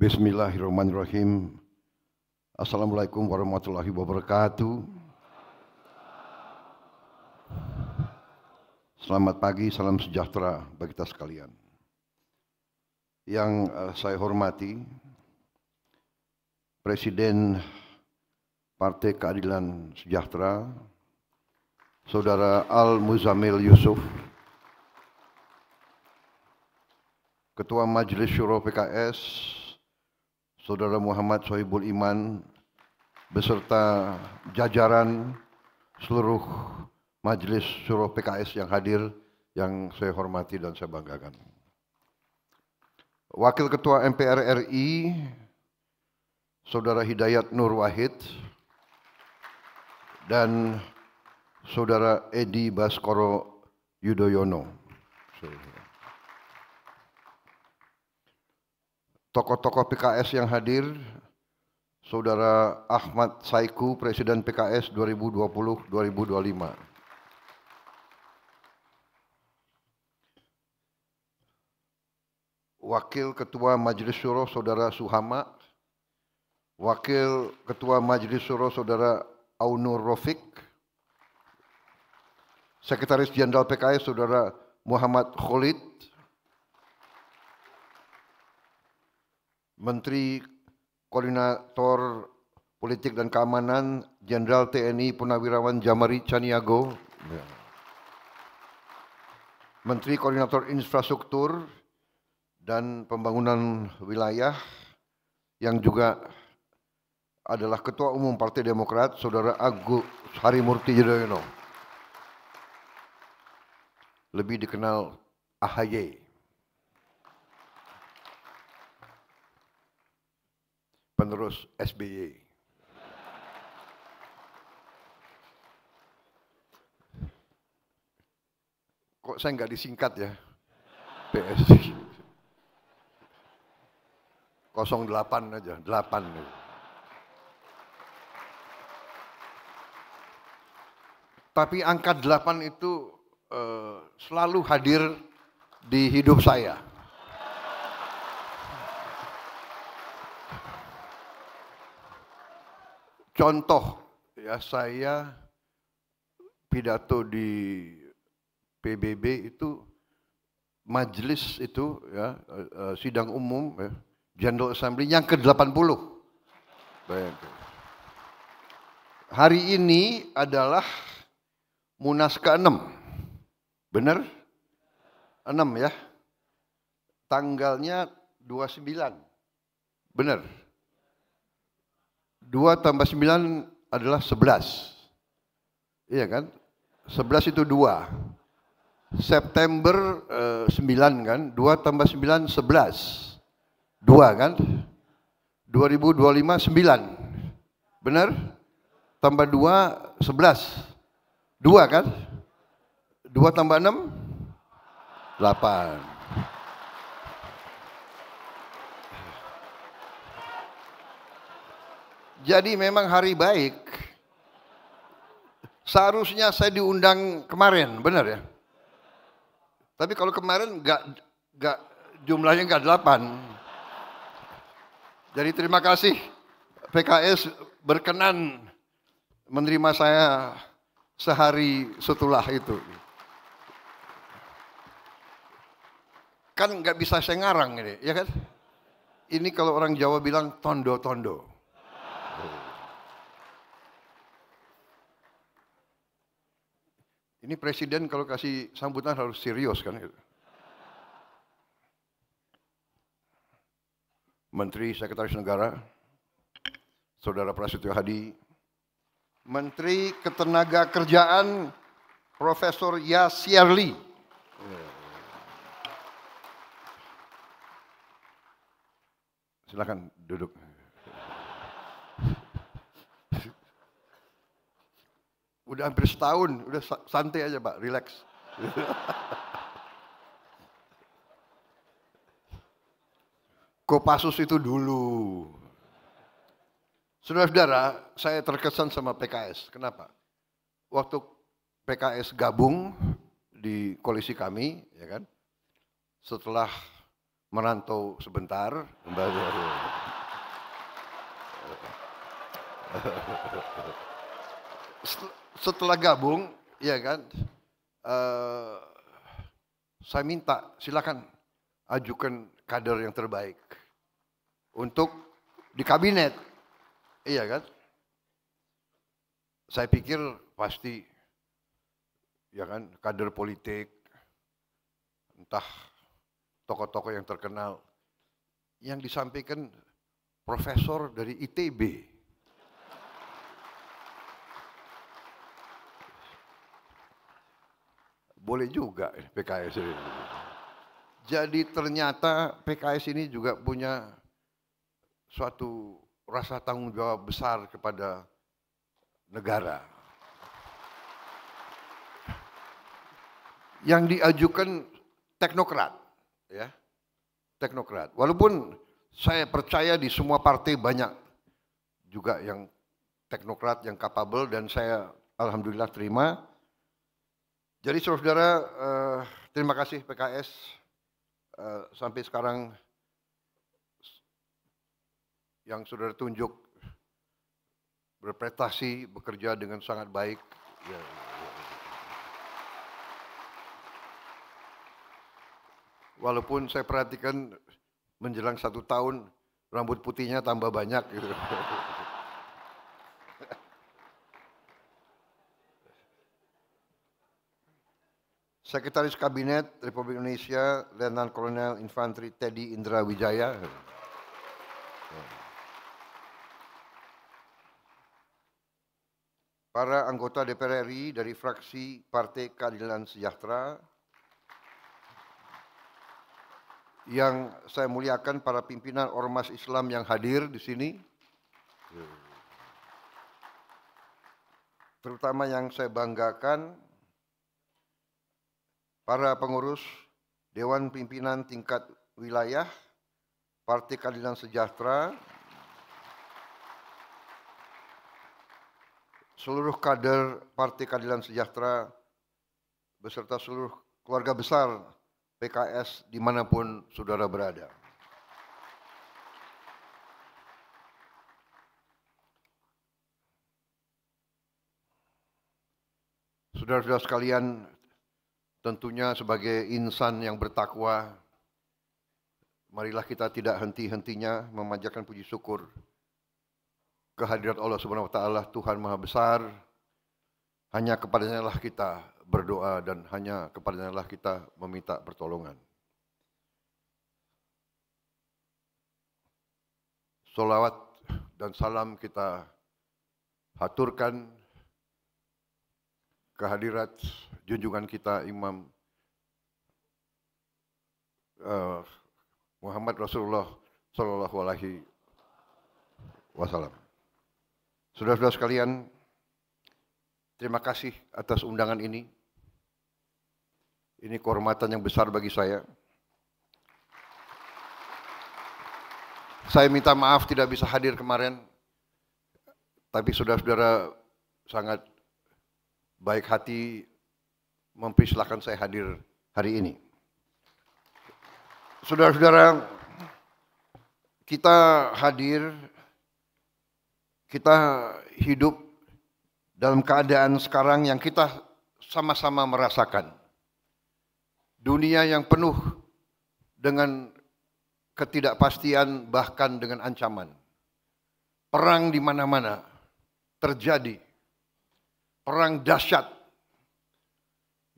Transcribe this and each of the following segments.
Bismillahirrahmanirrahim. Assalamualaikum warahmatullahi wabarakatuh. Selamat pagi, salam sejahtera bagi kita sekalian. Yang saya hormati Presiden Partai Keadilan Sejahtera, Saudara Al-Muzammil Yusuf, Ketua Majelis Syuro PKS, Saudara Muhammad Sohibul Iman, beserta jajaran seluruh Majelis Syuro PKS yang hadir, yang saya hormati dan saya banggakan. Wakil Ketua MPR RI, Saudara Hidayat Nur Wahid, dan Saudara Edi Baskoro Yudhoyono. Tokoh-tokoh PKS yang hadir, Saudara Ahmad Saiku, Presiden PKS 2020-2025. Wakil Ketua Majelis Syuro, Saudara Suhama. Wakil Ketua Majelis Syuro, Saudara Aunur Rofik. Sekretaris Jenderal PKS, Saudara Muhammad Khalid. Menteri Koordinator Politik dan Keamanan Jenderal TNI Purnawirawan Jamari Caniago, Menteri Koordinator Infrastruktur dan Pembangunan Wilayah yang juga adalah Ketua Umum Partai Demokrat, Saudara Agus Harimurti Yudhoyono, lebih dikenal AHY. Penerus SBY. Kok saya nggak disingkat ya? PS 08 aja, 8. Tapi angka 8 itu selalu hadir di hidup saya. Contoh, ya, saya pidato di PBB itu, majelis itu, ya, sidang umum, ya, General Assembly yang ke-80. Hari ini adalah Munas ke-6. Benar? 6 ya. Tanggalnya 29. Benar? 2 tambah 9 adalah 11. Iya kan? 11 itu 2. September 9 kan? 2 tambah 9, 11. 2 kan? 2025, 9. Benar? Tambah 2, 11. 2 kan? 2 tambah 6, 8. Jadi memang hari baik. Seharusnya saya diundang kemarin, benar ya? Tapi kalau kemarin nggak jumlahnya nggak 8. Jadi terima kasih PKS berkenan menerima saya sehari setelah itu. Kan nggak bisa saya ngarang ini, ya kan? Ini kalau orang Jawa bilang tondo-tondo. Ini presiden kalau kasih sambutan harus serius kan? Menteri Sekretaris Negara, Saudara Prasetyo Hadi, Menteri Ketenagakerjaan Profesor Yasirli, silakan duduk. Udah hampir setahun, udah santai aja Pak, relax. Kopassus itu dulu. Saudara-saudara, saya terkesan sama PKS. Kenapa? Waktu PKS gabung di koalisi kami, ya kan? Setelah merantau sebentar, kembali. Setelah gabung, ya kan, saya minta silakan ajukan kader yang terbaik untuk di kabinet, iya kan? Saya pikir pasti, ya kan, kader politik, entah tokoh-tokoh yang terkenal, yang disampaikan profesor dari ITB. Boleh juga PKS ini. Jadi ternyata PKS ini juga punya suatu rasa tanggung jawab besar kepada negara. Yang diajukan teknokrat, ya, teknokrat. Walaupun saya percaya di semua partai banyak juga yang teknokrat, yang capable, dan saya alhamdulillah terima. Jadi saudara-saudara, terima kasih PKS sampai sekarang yang saudara tunjuk berprestasi, bekerja dengan sangat baik. Ya. Walaupun saya perhatikan menjelang 1 tahun rambut putihnya tambah banyak gitu. Sekretaris Kabinet Republik Indonesia, Letnan Kolonel Infantri Teddy Indra Wijaya. Para anggota DPR RI dari fraksi Partai Keadilan Sejahtera. Yang saya muliakan para pimpinan ormas Islam yang hadir di sini. Terutama yang saya banggakan, para pengurus Dewan Pimpinan Tingkat Wilayah Partai Keadilan Sejahtera, seluruh kader Partai Keadilan Sejahtera, beserta seluruh keluarga besar PKS dimanapun saudara berada. Saudara-saudara sekalian, tentunya sebagai insan yang bertakwa, marilah kita tidak henti-hentinya memanjatkan puji syukur kehadirat Allah Subhanahu wa taala, Tuhan Maha Besar. Hanya kepadanya lah kita berdoa dan hanya kepadanya lah kita meminta pertolongan. Sholawat dan salam kita haturkan kehadirat junjungan kita Imam Muhammad Rasulullah Sallallahu Alaihi Wasallam. Saudara-saudara sekalian, terima kasih atas undangan ini. Ini kehormatan yang besar bagi saya. Saya minta maaf tidak bisa hadir kemarin, tapi saudara-saudara sangat baik hati mempersilahkan saya hadir hari ini. Saudara-saudara, kita hadir, kita hidup dalam keadaan sekarang yang kita sama-sama merasakan. Dunia yang penuh dengan ketidakpastian, bahkan dengan ancaman. Perang di mana-mana terjadi. Perang dahsyat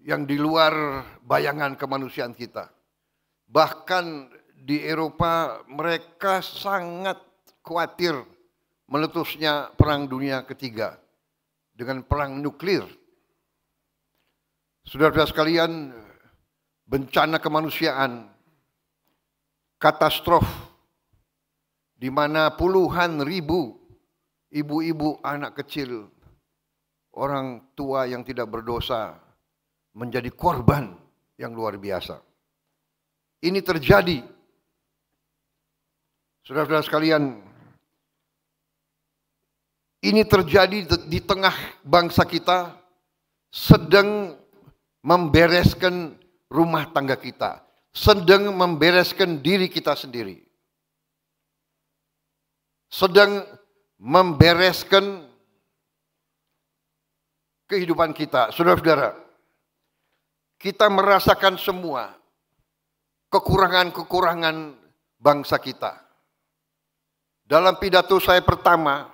yang di luar bayangan kemanusiaan kita. Bahkan di Eropa mereka sangat khawatir meletusnya perang dunia ketiga dengan perang nuklir. Saudara-saudara sekalian, bencana kemanusiaan, katastrof, di mana puluhan ribu ibu-ibu, anak kecil, orang tua yang tidak berdosa menjadi korban yang luar biasa. Ini terjadi. Saudara-saudara sekalian, ini terjadi di tengah bangsa kita sedang membereskan rumah tangga kita, sedang membereskan diri kita sendiri, sedang membereskan kehidupan kita. Saudara-saudara, kita merasakan semua kekurangan-kekurangan bangsa kita. Dalam pidato saya pertama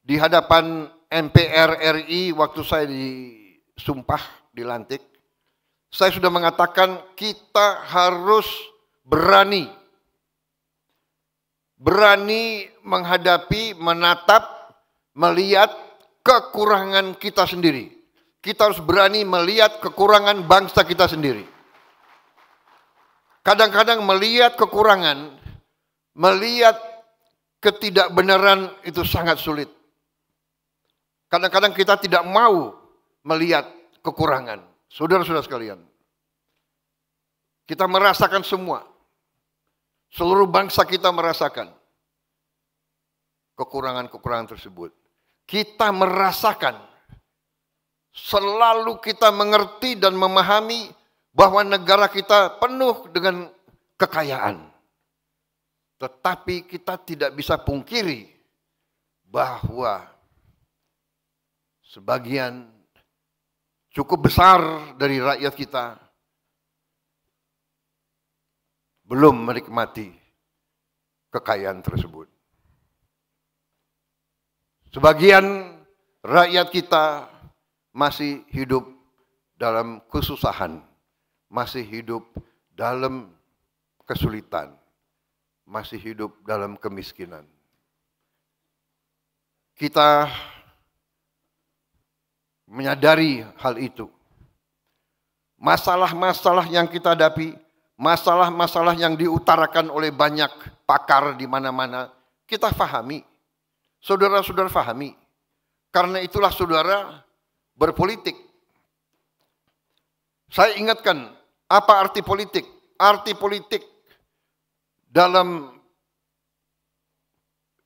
di hadapan MPR RI waktu saya disumpah, dilantik, saya sudah mengatakan kita harus berani menghadapi, menatap, melihat kekurangan kita sendiri. Kita harus berani melihat kekurangan bangsa kita sendiri. Kadang-kadang melihat kekurangan, melihat ketidakbenaran itu sangat sulit. Kadang-kadang kita tidak mau melihat kekurangan. Saudara-saudara sekalian, kita merasakan semua. Seluruh bangsa kita merasakan kekurangan-kekurangan tersebut. Kita merasakan, selalu kita mengerti dan memahami bahwa negara kita penuh dengan kekayaan. Tetapi kita tidak bisa pungkiri bahwa sebagian cukup besar dari rakyat kita belum menikmati kekayaan tersebut. Sebagian rakyat kita masih hidup dalam kesusahan, masih hidup dalam kesulitan, masih hidup dalam kemiskinan. Kita menyadari hal itu. Masalah-masalah yang kita hadapi, masalah-masalah yang diutarakan oleh banyak pakar di mana-mana, kita fahami. Saudara-saudara fahami. Karena itulah saudara berpolitik. Saya ingatkan, apa arti politik? Arti politik dalam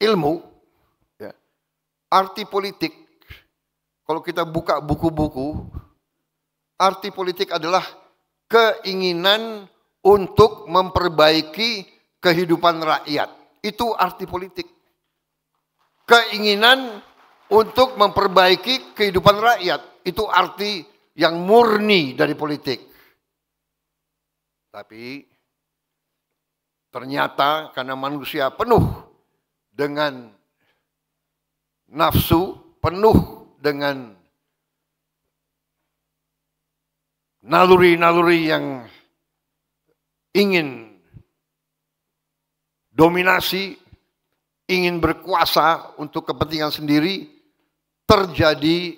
ilmu, ya, arti politik, kalau kita buka buku-buku, arti politik adalah keinginan untuk memperbaiki kehidupan rakyat. Itu arti politik. Keinginan untuk memperbaiki kehidupan rakyat. Itu arti yang murni dari politik. Tapi ternyata karena manusia penuh dengan nafsu, penuh dengan naluri-naluri yang ingin dominasi, ingin berkuasa untuk kepentingan sendiri, terjadi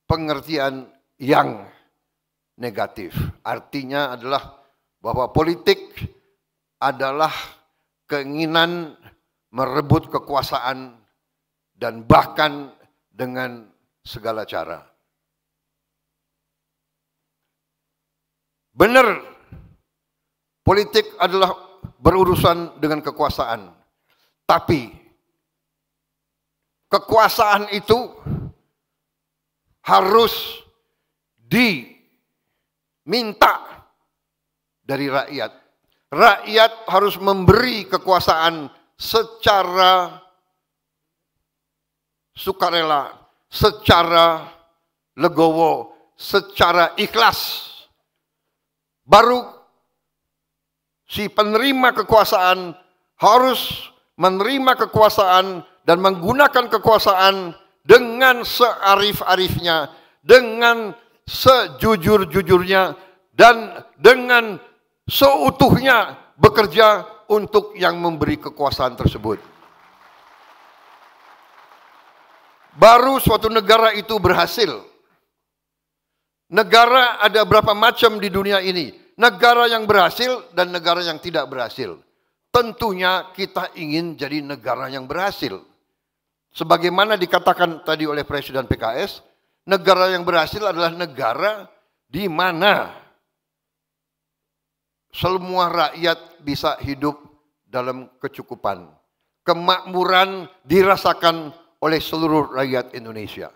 pengertian yang negatif. Artinya adalah bahwa politik adalah keinginan merebut kekuasaan dan bahkan dengan segala cara. Benar, politik adalah berurusan dengan kekuasaan. Tapi kekuasaan itu harus diminta dari rakyat. Rakyat harus memberi kekuasaan secara sukarela, secara legowo, secara ikhlas. Baru si penerima kekuasaan harus menerima kekuasaan dan menggunakan kekuasaan dengan searif-arifnya, dengan sejujur-jujurnya, dan dengan seutuhnya bekerja untuk yang memberi kekuasaan tersebut. Baru suatu negara itu berhasil. Negara ada berapa macam di dunia ini? Negara yang berhasil dan negara yang tidak berhasil. Tentunya kita ingin jadi negara yang berhasil. Sebagaimana dikatakan tadi oleh Presiden PKS, negara yang berhasil adalah negara di mana semua rakyat bisa hidup dalam kecukupan. Kemakmuran dirasakan oleh seluruh rakyat Indonesia.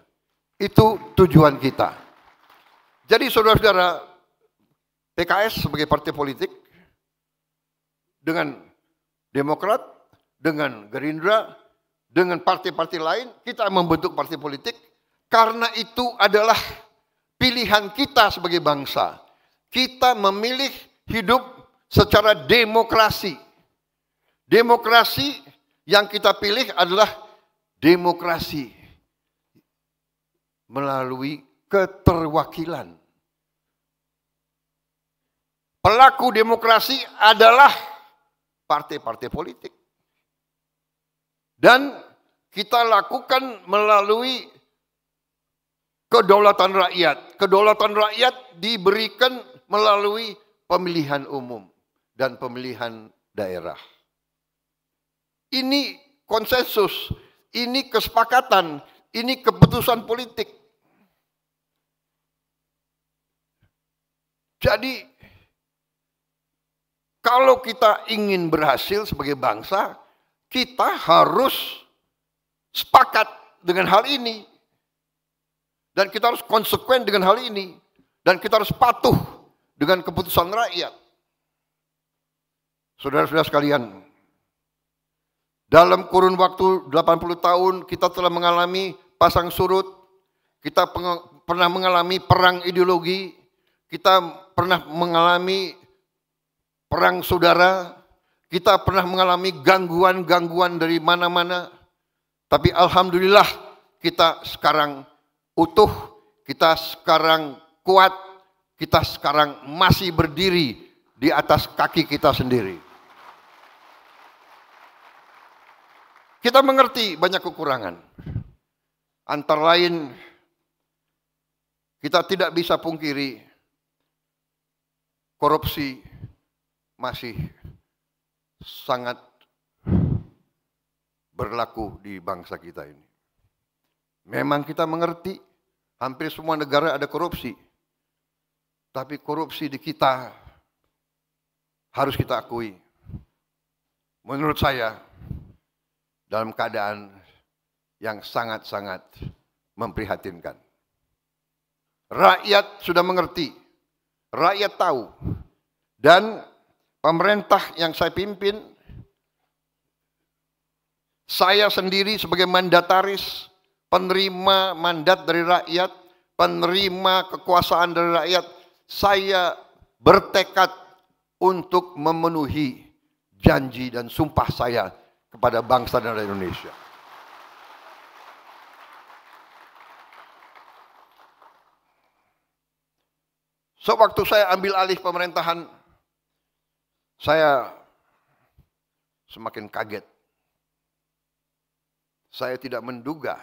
Itu tujuan kita. Jadi saudara-saudara, PKS sebagai partai politik dengan Demokrat, dengan Gerindra, dengan partai-partai lain, kita membentuk partai politik, karena itu adalah pilihan kita sebagai bangsa. Kita memilih hidup secara demokrasi. Demokrasi yang kita pilih adalah demokrasi melalui keterwakilan. Pelaku demokrasi adalah partai-partai politik. Dan kita lakukan melalui kedaulatan rakyat. Kedaulatan rakyat diberikan melalui pemilihan umum dan pemilihan daerah. Ini konsensus, ini kesepakatan, ini keputusan politik. Jadi, kalau kita ingin berhasil sebagai bangsa, kita harus sepakat dengan hal ini. Dan kita harus konsekuen dengan hal ini. Dan kita harus patuh dengan keputusan rakyat. Saudara-saudara sekalian, dalam kurun waktu 80 tahun kita telah mengalami pasang surut, kita pernah mengalami perang ideologi, kita pernah mengalami perang saudara, kita pernah mengalami gangguan-gangguan dari mana-mana, tapi alhamdulillah kita sekarang utuh, kita sekarang kuat, kita sekarang masih berdiri di atas kaki kita sendiri. Kita mengerti banyak kekurangan. Antara lain, kita tidak bisa pungkiri korupsi masih sangat berlaku di bangsa kita ini. Memang kita mengerti hampir semua negara ada korupsi. Tapi korupsi di kita harus kita akui. Menurut saya, dalam keadaan yang sangat-sangat memprihatinkan. Rakyat sudah mengerti, rakyat tahu, dan pemerintah yang saya pimpin, saya sendiri sebagai mandataris, penerima mandat dari rakyat, penerima kekuasaan dari rakyat, saya bertekad untuk memenuhi janji dan sumpah saya kepada bangsa dan rakyat Indonesia. Sewaktu saya ambil alih pemerintahan, saya semakin kaget. Saya tidak menduga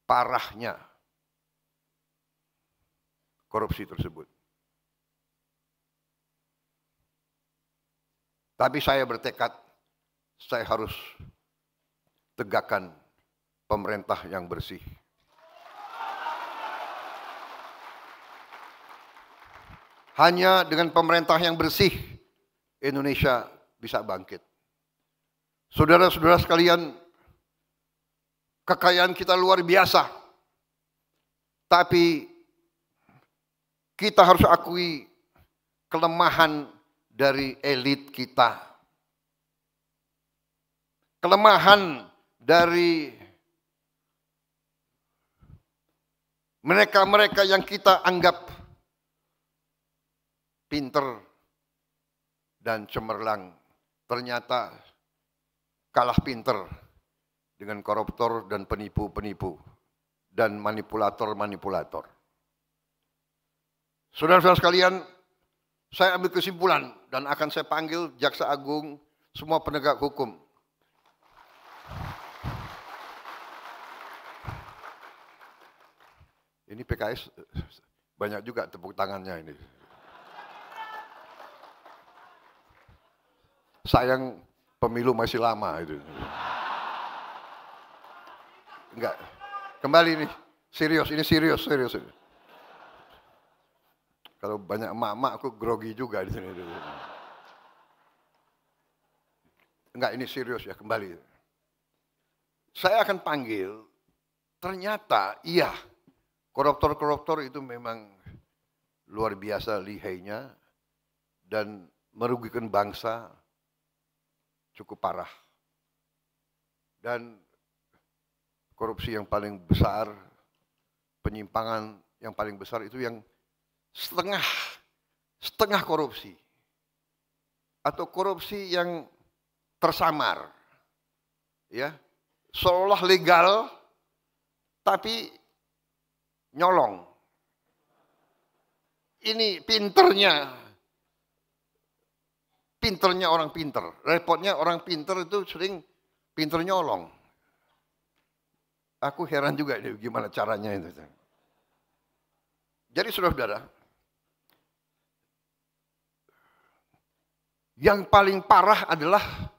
parahnya korupsi tersebut. Tapi saya bertekad, saya harus tegakkan pemerintah yang bersih. Hanya dengan pemerintah yang bersih, Indonesia bisa bangkit. Saudara-saudara sekalian, kekayaan kita luar biasa. Tapi kita harus akui kelemahan dari elit kita. Kelemahan dari mereka-mereka yang kita anggap pinter dan cemerlang, ternyata kalah pinter dengan koruptor dan penipu-penipu dan manipulator-manipulator. Saudara-saudara sekalian, saya ambil kesimpulan dan akan saya panggil Jaksa Agung, semua penegak hukum. Ini PKS banyak juga tepuk tangannya ini. Sayang pemilu masih lama itu. Enggak. Kembali nih, serius, ini serius. Kalau banyak emak-emak aku grogi juga di sini. Enggak, ini serius ya, kembali. Saya akan panggil, ternyata iya, koruptor-koruptor itu memang luar biasa lihainya dan merugikan bangsa cukup parah. Dan korupsi yang paling besar, penyimpangan yang paling besar itu yang setengah korupsi. Atau korupsi yang tersamar. Ya, seolah legal tapi nyolong. Ini pinternya orang pinter. Repotnya orang pinter itu sering pinter nyolong. Aku heran juga ini gimana caranya itu. Jadi saudara-saudara, yang paling parah adalah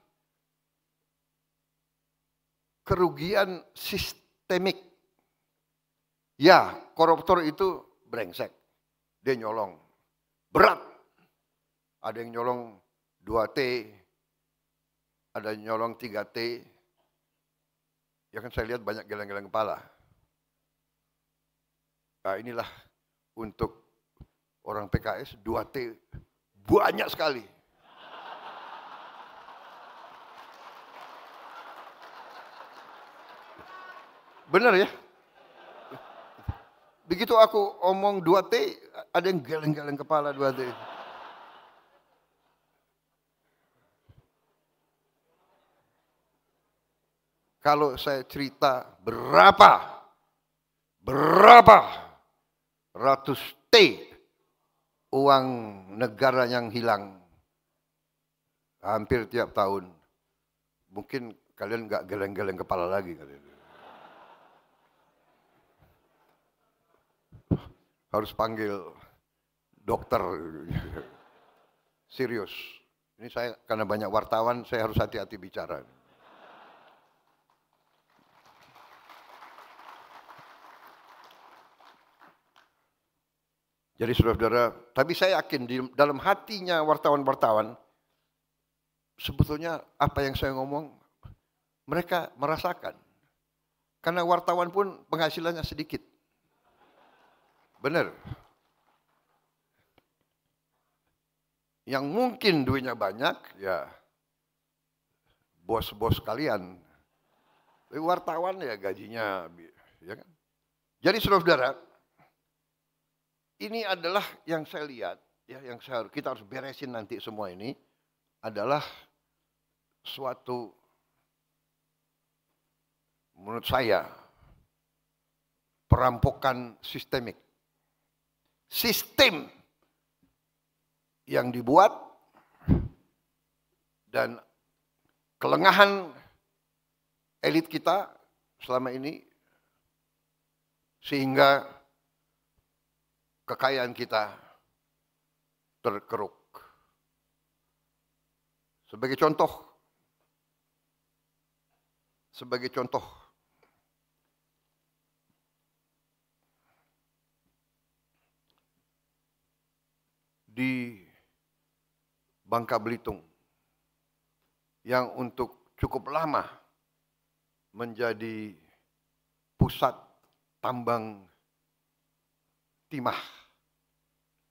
kerugian sistemik. Ya, koruptor itu brengsek. Dia nyolong. Berat. Ada yang nyolong 2T, ada yang nyolong 3T. Ya kan saya lihat banyak geleng-geleng kepala. Nah inilah untuk orang PKS 2T banyak sekali. Benar ya? Begitu aku omong 2T, ada yang geleng-geleng kepala 2T. Kalau saya cerita berapa ratus T uang negara yang hilang hampir tiap tahun, mungkin kalian nggak geleng-geleng kepala lagi kalian. Harus panggil dokter. Serius. Ini saya karena banyak wartawan, saya harus hati-hati bicara. Jadi saudara-saudara, tapi saya yakin di dalam hatinya wartawan-wartawan, sebetulnya apa yang saya ngomong, mereka merasakan. Karena wartawan pun penghasilannya sedikit. Benar. Yang mungkin duitnya banyak, ya bos-bos kalian. Tapi wartawan ya gajinya, ya kan? Jadi saudara-saudara, ini adalah yang saya lihat, ya, yang kita harus beresin nanti semua ini adalah suatu, menurut saya, perampokan sistemik. Sistem yang dibuat dan kelengahan elit kita selama ini sehingga kekayaan kita terkeruk. Sebagai contoh, di Bangka Belitung yang untuk cukup lama menjadi pusat tambang timah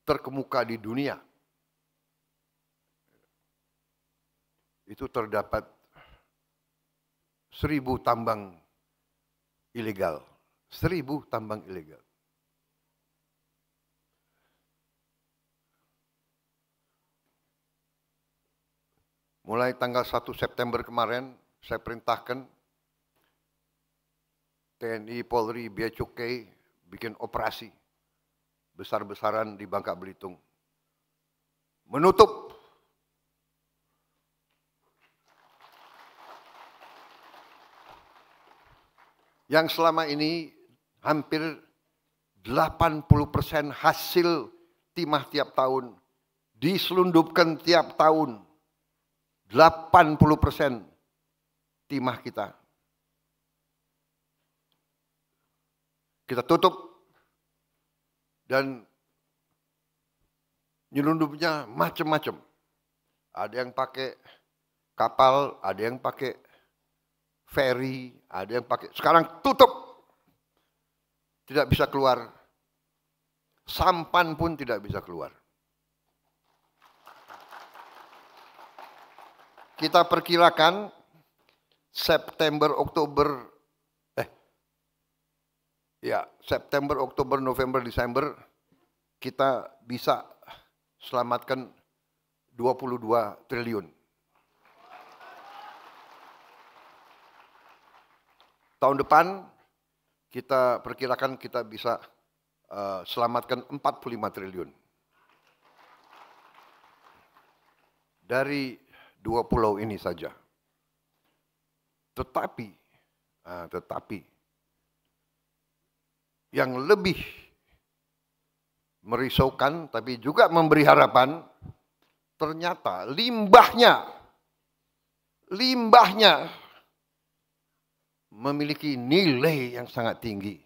terkemuka di dunia. Itu terdapat 1.000 tambang ilegal. 1.000 tambang ilegal. Mulai tanggal 1 September kemarin, saya perintahkan TNI, Polri, Bea Cukai bikin operasi besar-besaran di Bangka Belitung. Menutup yang selama ini hampir 80% hasil timah tiap tahun diselundupkan tiap tahun. 80% timah kita tutup dan nyelundupnya macam-macam. Ada yang pakai kapal, ada yang pakai ferry, ada yang pakai. Sekarang tutup. Tidak bisa keluar. Sampan pun tidak bisa keluar. Kita perkirakan September, Oktober, November, Desember kita bisa selamatkan 22 triliun. Tahun depan kita perkirakan kita bisa selamatkan 45 triliun. Dari 2 pulau ini saja. Tetapi yang lebih merisaukan tapi juga memberi harapan, ternyata limbahnya memiliki nilai yang sangat tinggi.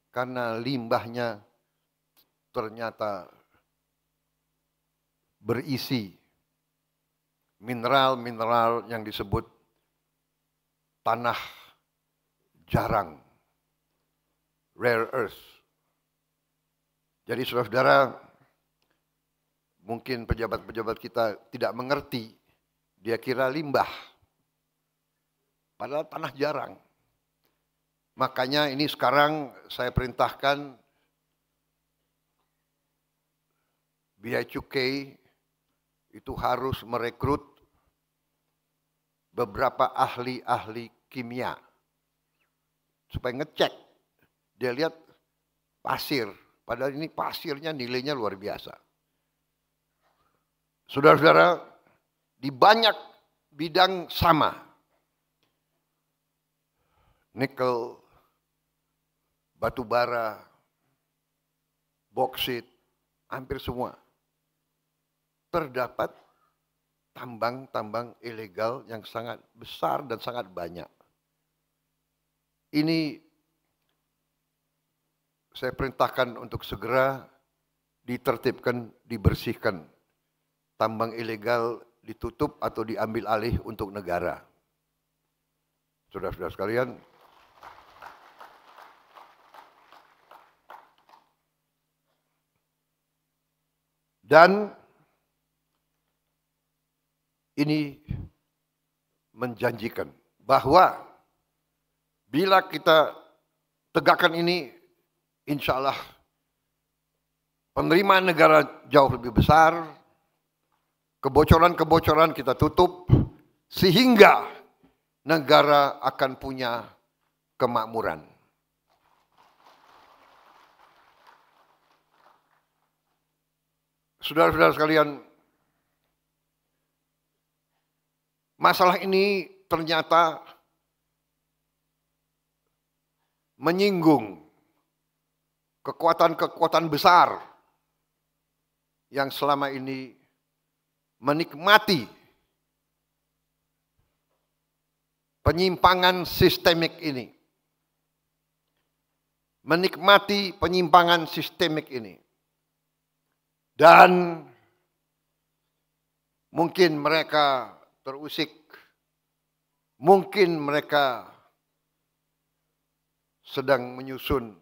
Karena limbahnya ternyata berisi mineral-mineral yang disebut tanah jarang, rare earth. Jadi saudara-saudara, mungkin pejabat-pejabat kita tidak mengerti, dia kira limbah, padahal tanah jarang. Makanya ini sekarang saya perintahkan Bea Cukai itu harus merekrut beberapa ahli-ahli kimia supaya ngecek. Dia lihat pasir, padahal ini pasirnya nilainya luar biasa. Saudara-saudara, di banyak bidang sama. Nikel, batu bara, boksit, hampir semua. Terdapat tambang-tambang ilegal yang sangat besar dan sangat banyak. Ini saya perintahkan untuk segera ditertibkan, dibersihkan. Tambang ilegal ditutup atau diambil alih untuk negara. Saudara-saudara sekalian, dan ini menjanjikan bahwa bila kita tegakkan ini, insya Allah penerimaan negara jauh lebih besar, kebocoran-kebocoran kita tutup, sehingga negara akan punya kemakmuran. Saudara-saudara sekalian, masalah ini ternyata menyinggung kekuatan-kekuatan besar yang selama ini menikmati penyimpangan sistemik ini. Menikmati penyimpangan sistemik ini. Dan mungkin mereka terusik, mungkin mereka sedang menyusun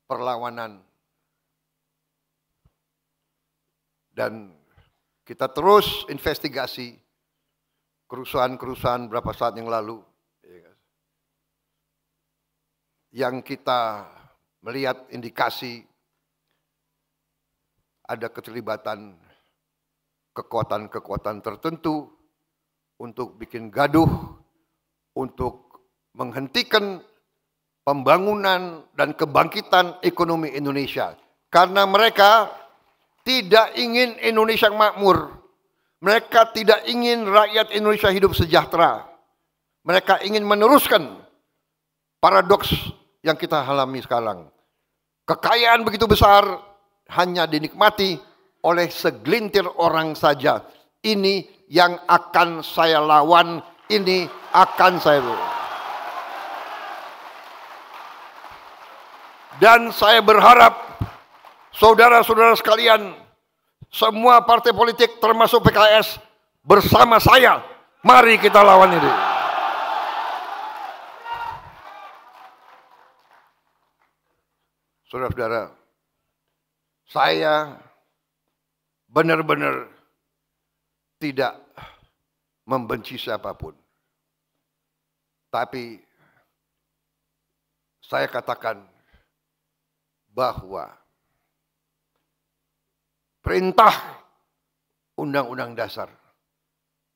perlawanan. Dan kita terus investigasi kerusuhan-kerusuhan beberapa saat yang lalu. Yang kita melihat indikasi ada keterlibatan kekuatan-kekuatan tertentu untuk bikin gaduh, untuk menghentikan pembangunan dan kebangkitan ekonomi Indonesia. Karena mereka tidak ingin Indonesia makmur. Mereka tidak ingin rakyat Indonesia hidup sejahtera. Mereka ingin meneruskan paradoks yang kita alami sekarang. Kekayaan begitu besar hanya dinikmati oleh segelintir orang saja. Ini yang akan saya lawan, ini akan saya lawan. Dan saya berharap saudara-saudara sekalian, semua partai politik termasuk PKS bersama saya, mari kita lawan ini. Saudara-saudara, saya benar-benar tidak membenci siapapun. Tapi saya katakan bahwa perintah Undang-Undang Dasar,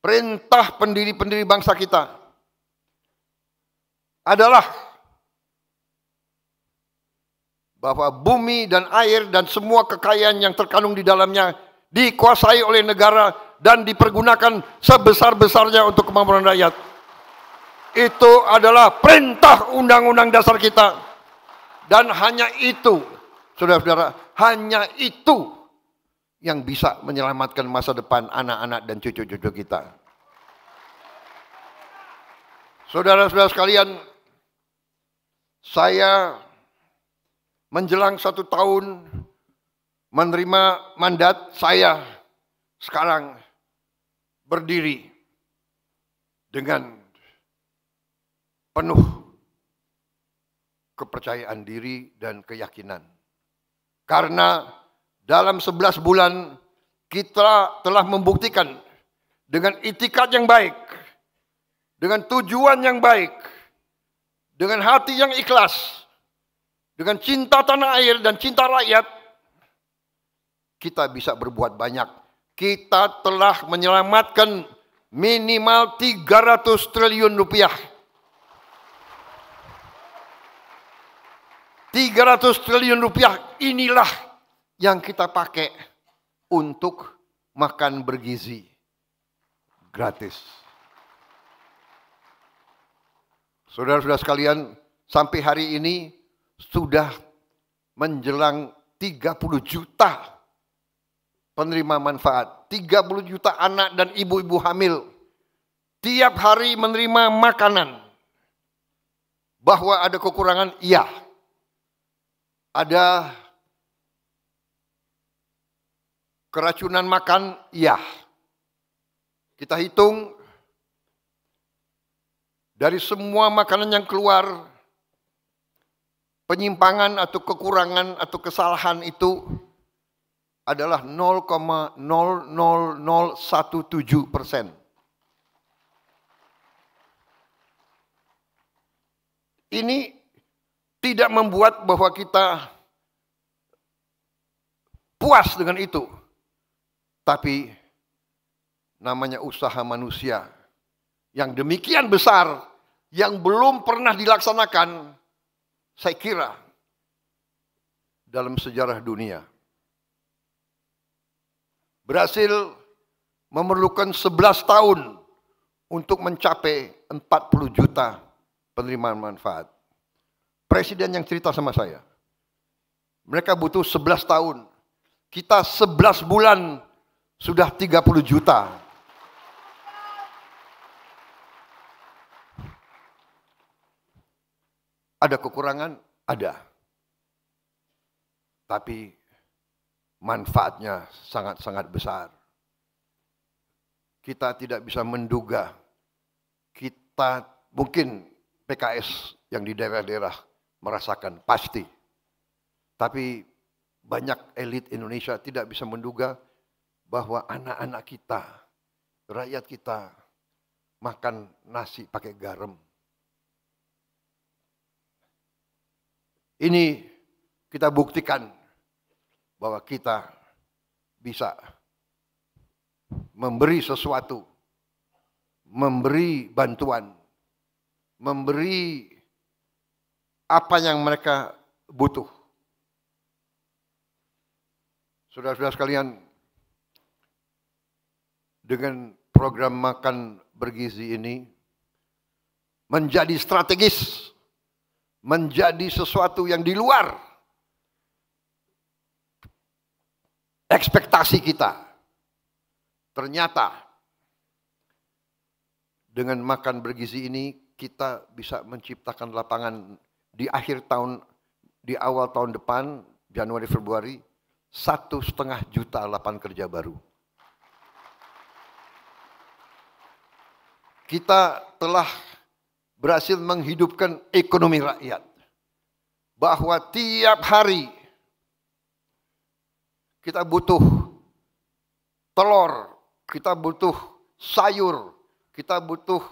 perintah pendiri-pendiri bangsa kita adalah bahwa bumi dan air dan semua kekayaan yang terkandung di dalamnya dikuasai oleh negara dan dipergunakan sebesar-besarnya untuk kemakmuran rakyat. Itu adalah perintah Undang-Undang Dasar kita. Dan hanya itu, saudara-saudara, hanya itu yang bisa menyelamatkan masa depan anak-anak dan cucu-cucu kita. Saudara-saudara sekalian, saya menjelang 1 tahun menerima mandat, saya sekarang berdiri dengan penuh kepercayaan diri dan keyakinan. Karena dalam 11 bulan kita telah membuktikan dengan itikat yang baik, dengan tujuan yang baik, dengan hati yang ikhlas, dengan cinta tanah air dan cinta rakyat, kita bisa berbuat banyak. Kita telah menyelamatkan minimal 300 triliun rupiah. 300 triliun rupiah inilah yang kita pakai untuk makan bergizi gratis. Saudara-saudara sekalian, sampai hari ini sudah menjelang 30 juta penerima manfaat. 30 juta anak dan ibu-ibu hamil tiap hari menerima makanan. Bahwa ada kekurangan, iya. Ada keracunan makan, iya. Kita hitung dari semua makanan yang keluar, penyimpangan atau kekurangan atau kesalahan itu adalah 0,00017%. Ini tidak membuat bahwa kita puas dengan itu. Tapi namanya usaha manusia yang demikian besar, yang belum pernah dilaksanakan, saya kira, dalam sejarah dunia. Berhasil memerlukan 11 tahun untuk mencapai 40 juta penerimaan manfaat. Presiden yang cerita sama saya, mereka butuh 11 tahun. Kita 11 bulan sudah 30 juta. Ada kekurangan? Ada. Tapi manfaatnya sangat-sangat besar. Kita tidak bisa menduga. Kita mungkin PKS yang di daerah-daerah merasakan pasti. Tapi banyak elit Indonesia tidak bisa menduga bahwa anak-anak kita, rakyat kita makan nasi pakai garam. Ini kita buktikan bahwa kita bisa memberi sesuatu, memberi bantuan, memberi apa yang mereka butuh. Saudara-saudara sekalian, dengan program makan bergizi ini menjadi strategis, menjadi sesuatu yang di luar ekspektasi kita. Ternyata dengan makan bergizi ini kita bisa menciptakan lapangan di akhir tahun, di awal tahun depan, Januari Februari, 1,5 juta lapangan kerja baru. Kita telah berhasil menghidupkan ekonomi rakyat. Bahwa tiap hari kita butuh telur, kita butuh sayur, kita butuh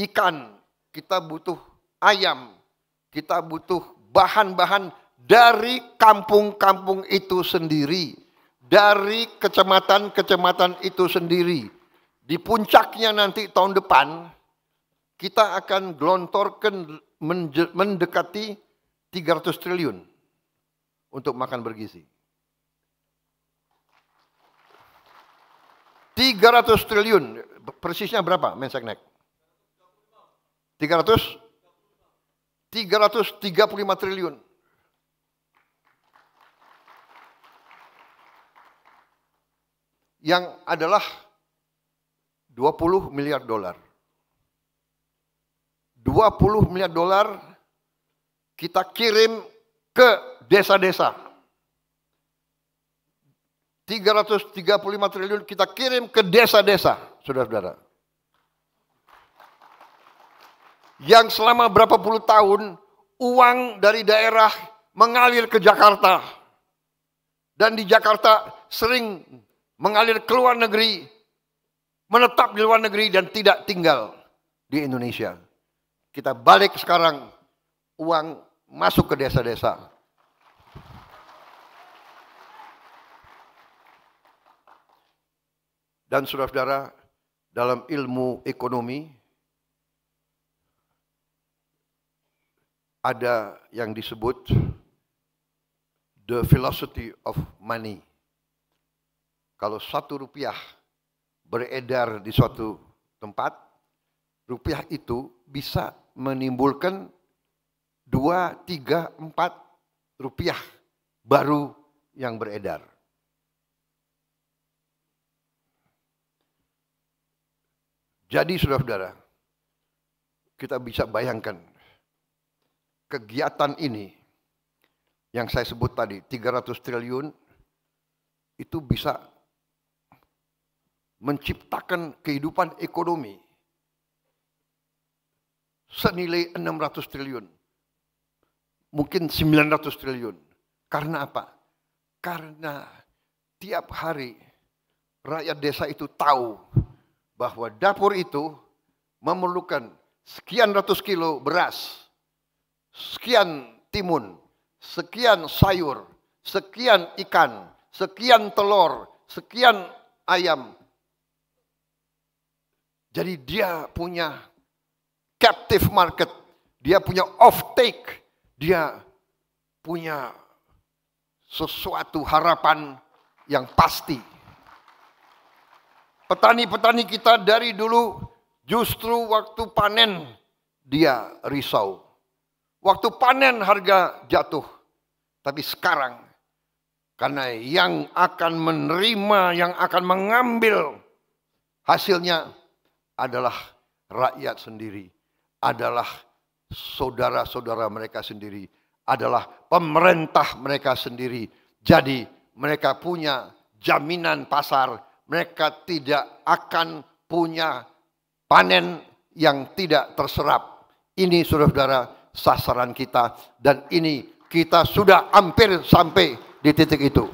ikan, kita butuh ayam, kita butuh bahan-bahan dari kampung-kampung itu sendiri, dari kecamatan-kecamatan itu sendiri. Di puncaknya nanti tahun depan, kita akan gelontorkan mendekati 300 triliun untuk makan bergizi. 300 triliun, persisnya berapa Menseknek? 335 triliun. Yang adalah 20 miliar dolar. 20 miliar dolar kita kirim ke desa-desa. 335 triliun kita kirim ke desa-desa, saudara-saudara. Yang selama berapa puluh tahun uang dari daerah mengalir ke Jakarta. Dan di Jakarta sering mengalir ke luar negeri, menetap di luar negeri dan tidak tinggal di Indonesia. Kita balik sekarang, uang masuk ke desa-desa. Dan saudara-saudara, dalam ilmu ekonomi, ada yang disebut the philosophy of money. Kalau 1 rupiah beredar di suatu tempat, rupiah itu bisa menimbulkan 2, 3, 4 rupiah baru yang beredar. Jadi saudara-saudara, kita bisa bayangkan kegiatan ini yang saya sebut tadi 300 triliun itu bisa menciptakan kehidupan ekonomi senilai 600 triliun. Mungkin 900 triliun. Karena apa? Karena tiap hari rakyat desa itu tahu bahwa dapur itu memerlukan sekian ratus kilo beras, sekian timun, sekian sayur, sekian ikan, sekian telur, sekian ayam. Jadi dia punya captive market, dia punya off-take, dia punya sesuatu harapan yang pasti. Petani-petani kita dari dulu justru waktu panen dia risau. Waktu panen harga jatuh. Tapi sekarang karena yang akan menerima, yang akan mengambil hasilnya adalah rakyat sendiri, adalah saudara-saudara mereka sendiri, adalah pemerintah mereka sendiri. Jadi mereka punya jaminan pasar. Mereka tidak akan punya panen yang tidak terserap. Ini saudara-saudara sasaran kita. Dan ini kita sudah hampir sampai di titik itu.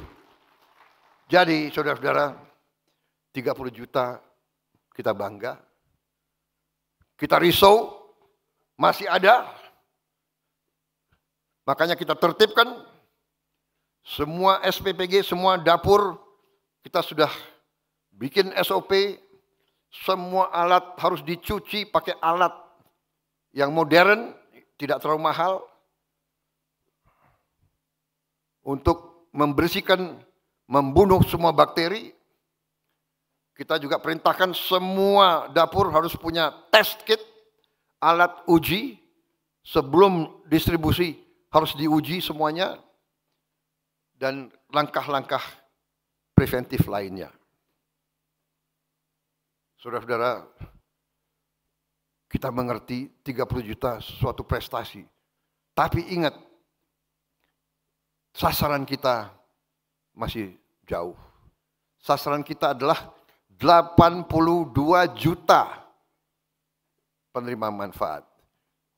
Jadi saudara-saudara 30 juta kita bangga. Kita risau masih ada. Makanya kita tertibkan semua SPPG, semua dapur kita sudah bikin SOP, semua alat harus dicuci pakai alat yang modern, tidak terlalu mahal, untuk membersihkan, membunuh semua bakteri. Kita juga perintahkan semua dapur harus punya test kit, alat uji, sebelum distribusi harus diuji semuanya, dan langkah-langkah preventif lainnya. Saudara-saudara, kita mengerti 30 juta suatu prestasi. Tapi ingat, sasaran kita masih jauh. Sasaran kita adalah 82 juta penerima manfaat.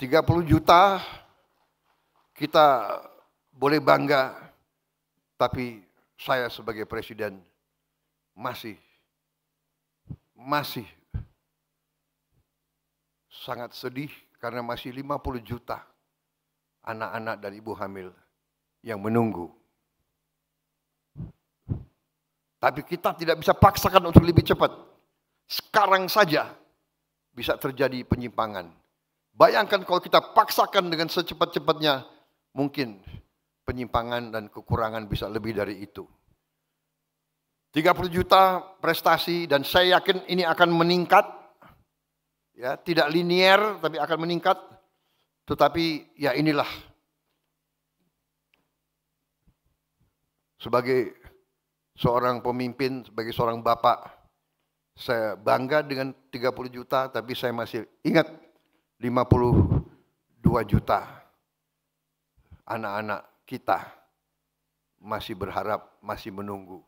30 juta kita boleh bangga, tapi saya sebagai presiden masih sangat sedih karena masih 50 juta anak-anak dan ibu hamil yang menunggu. Tapi kita tidak bisa paksakan untuk lebih cepat. Sekarang saja bisa terjadi penyimpangan. Bayangkan kalau kita paksakan dengan secepat-cepatnya, mungkin penyimpangan dan kekurangan bisa lebih dari itu. 30 juta prestasi dan saya yakin ini akan meningkat. Ya, tidak linier tapi akan meningkat. Tetapi ya inilah sebagai seorang pemimpin, sebagai seorang bapak, saya bangga dengan 30 juta, tapi saya masih ingat 52 juta anak-anak kita masih berharap, masih menunggu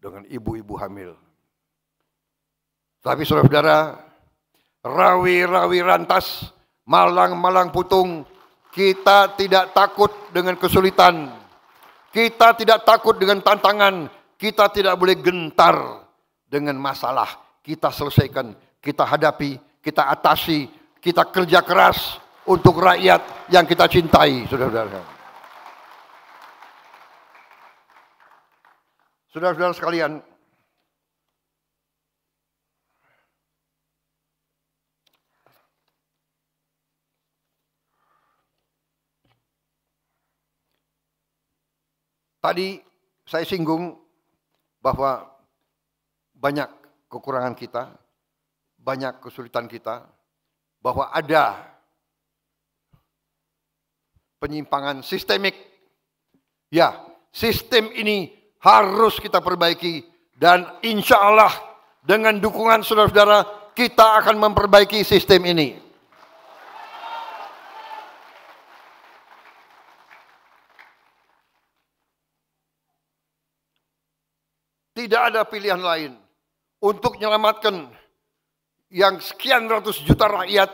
dengan ibu-ibu hamil. Tapi saudara-saudara, rawi-rawi rantas, malang-malang putung, kita tidak takut dengan kesulitan. Kita tidak takut dengan tantangan. Kita tidak boleh gentar dengan masalah. Kita selesaikan, kita hadapi, kita atasi, kita kerja keras untuk rakyat yang kita cintai, saudara-saudara. Saudara-saudara sekalian, tadi saya singgung bahwa banyak kekurangan kita, banyak kesulitan kita, bahwa ada penyimpangan sistemik. Ya, sistem ini harus kita perbaiki dan insya Allah dengan dukungan saudara-saudara kita akan memperbaiki sistem ini. Tidak ada pilihan lain untuk menyelamatkan yang sekian ratus juta rakyat.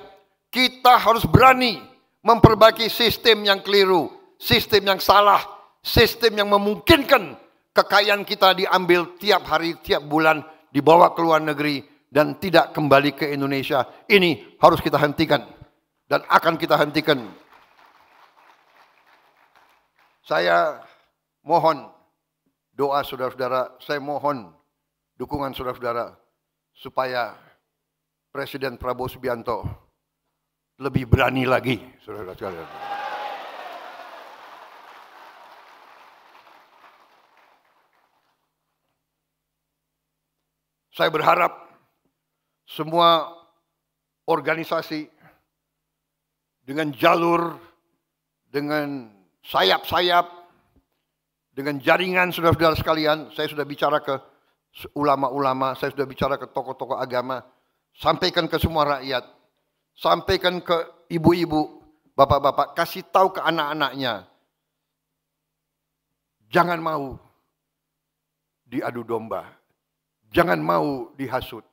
Kita harus berani memperbaiki sistem yang keliru, sistem yang salah, sistem yang memungkinkan kekayaan kita diambil tiap hari, tiap bulan, dibawa ke luar negeri dan tidak kembali ke Indonesia. Ini harus kita hentikan dan akan kita hentikan. Saya mohon doa saudara-saudara, saya mohon dukungan saudara-saudara supaya Presiden Prabowo Subianto lebih berani lagi, saudara-saudara. Saya berharap semua organisasi dengan jalur, dengan sayap-sayap, dengan jaringan saudara-saudara sekalian, saya sudah bicara ke ulama-ulama, saya sudah bicara ke tokoh-tokoh agama, sampaikan ke semua rakyat, sampaikan ke ibu-ibu, bapak-bapak, kasih tahu ke anak-anaknya, jangan mau diadu domba, jangan mau dihasut.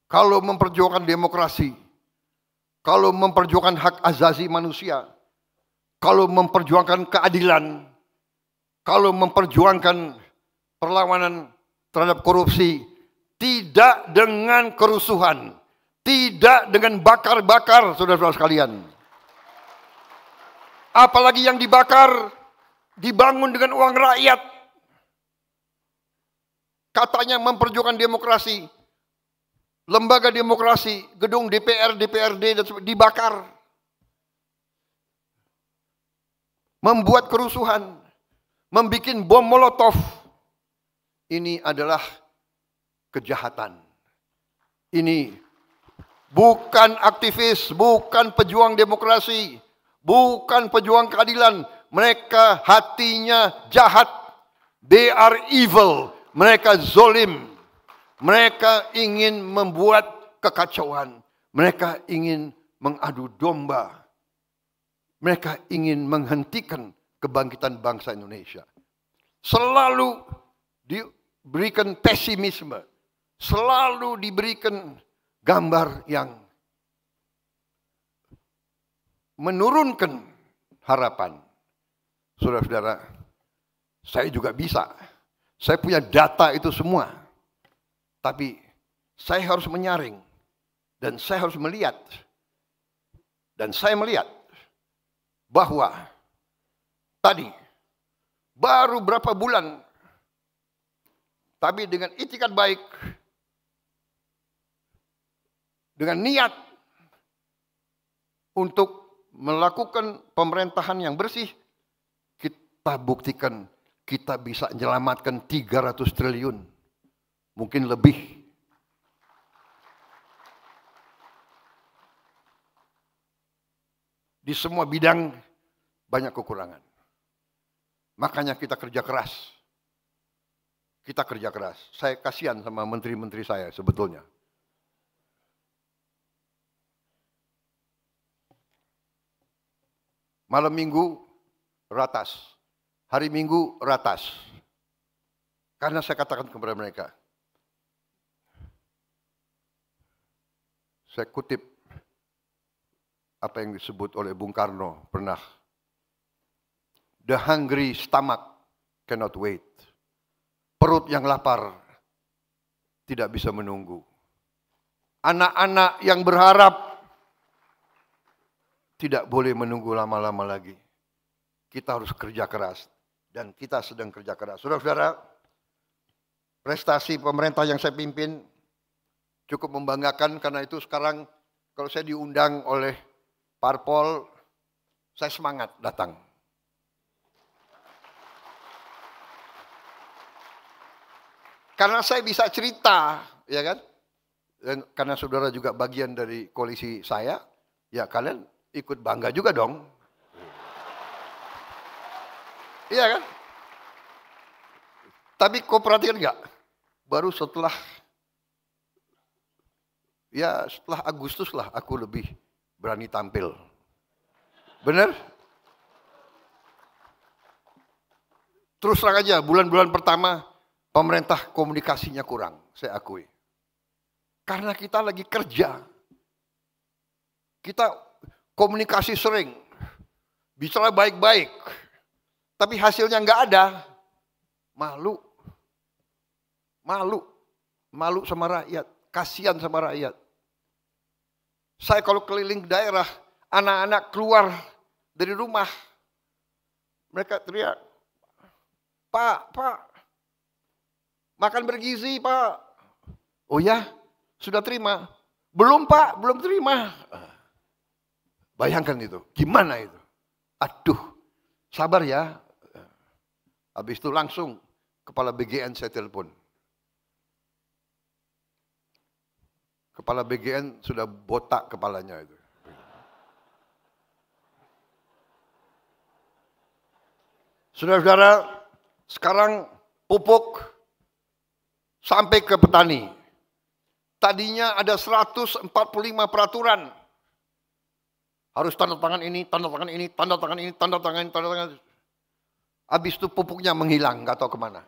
Kalau memperjuangkan demokrasi, kalau memperjuangkan hak asasi manusia, kalau memperjuangkan keadilan, kalau memperjuangkan perlawanan terhadap korupsi, tidak dengan kerusuhan, tidak dengan bakar-bakar, saudara-saudara sekalian. Apalagi yang dibakar, dibangun dengan uang rakyat. Katanya memperjuangkan demokrasi, lembaga demokrasi, gedung DPR, DPRD dan dibakar. Membuat kerusuhan, membuat bom molotov. Ini adalah kejahatan. Ini bukan aktivis, bukan pejuang demokrasi, bukan pejuang keadilan. Mereka hatinya jahat. They are evil. Mereka zolim. Mereka ingin membuat kekacauan. Mereka ingin mengadu domba. Mereka ingin menghentikan kebangkitan bangsa Indonesia. Selalu diberikan pesimisme. Selalu diberikan gambar yang menurunkan harapan. Saudara-saudara, saya juga bisa. Saya punya data itu semua. Tapi saya harus menyaring dan saya harus melihat. Dan saya melihat bahwa tadi baru berapa bulan, tapi dengan itikat baik, dengan niat untuk melakukan pemerintahan yang bersih, kita buktikan kita bisa menyelamatkan 300 triliun, mungkin lebih. Di semua bidang banyak kekurangan. Makanya kita kerja keras. Kita kerja keras. Saya kasihan sama menteri-menteri saya sebetulnya. Malam minggu ratas. Hari minggu ratas. Karena saya katakan kepada mereka. Saya kutip apa yang disebut oleh Bung Karno pernah. The hungry stomach cannot wait. Perut yang lapar tidak bisa menunggu. Anak-anak yang berharap tidak boleh menunggu lama-lama lagi. Kita harus kerja keras. Dan kita sedang kerja keras. Saudara-saudara, prestasi pemerintah yang saya pimpin cukup membanggakan, karena itu sekarang kalau saya diundang oleh parpol, saya semangat datang. Karena saya bisa cerita, ya kan? Dan karena saudara juga bagian dari koalisi saya, ya kalian ikut bangga juga dong. Iya kan? Tapi kau perhatikan enggak? Baru setelah Agustus lah aku lebih berani tampil. Benar? Terus terang aja, bulan-bulan pertama pemerintah komunikasinya kurang, saya akui. Karena kita lagi kerja. Kita komunikasi sering, bicara baik-baik, tapi hasilnya nggak ada. Malu. Malu sama rakyat, kasihan sama rakyat. Saya kalau keliling daerah, anak-anak keluar dari rumah, mereka teriak, Pak, makan bergizi, Pak. Oh ya, sudah terima? Belum, Pak, belum terima. Bayangkan itu, gimana itu? Aduh, sabar ya. Habis itu langsung kepala BGN saya telepon. Kepala BGN sudah botak kepalanya itu. Saudara-saudara, sekarang pupuk sampai ke petani. Tadinya ada 145 peraturan. Harus tanda tangan ini, tanda tangan ini, tanda tangan ini, tanda tangan ini, tanda tangan ini. Habis itu pupuknya menghilang, nggak tahu kemana.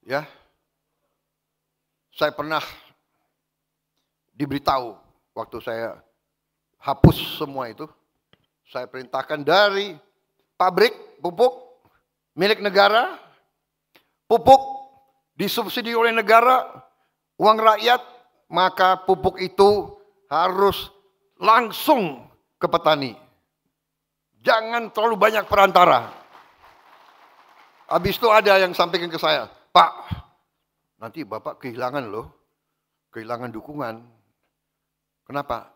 Ya. Saya pernah diberitahu waktu saya hapus semua itu, saya perintahkan dari pabrik pupuk milik negara, pupuk disubsidi oleh negara, uang rakyat, maka pupuk itu harus langsung ke petani. Jangan terlalu banyak perantara. Habis itu ada yang sampaikan ke saya, Pak, nanti Bapak kehilangan loh, kehilangan dukungan. Kenapa?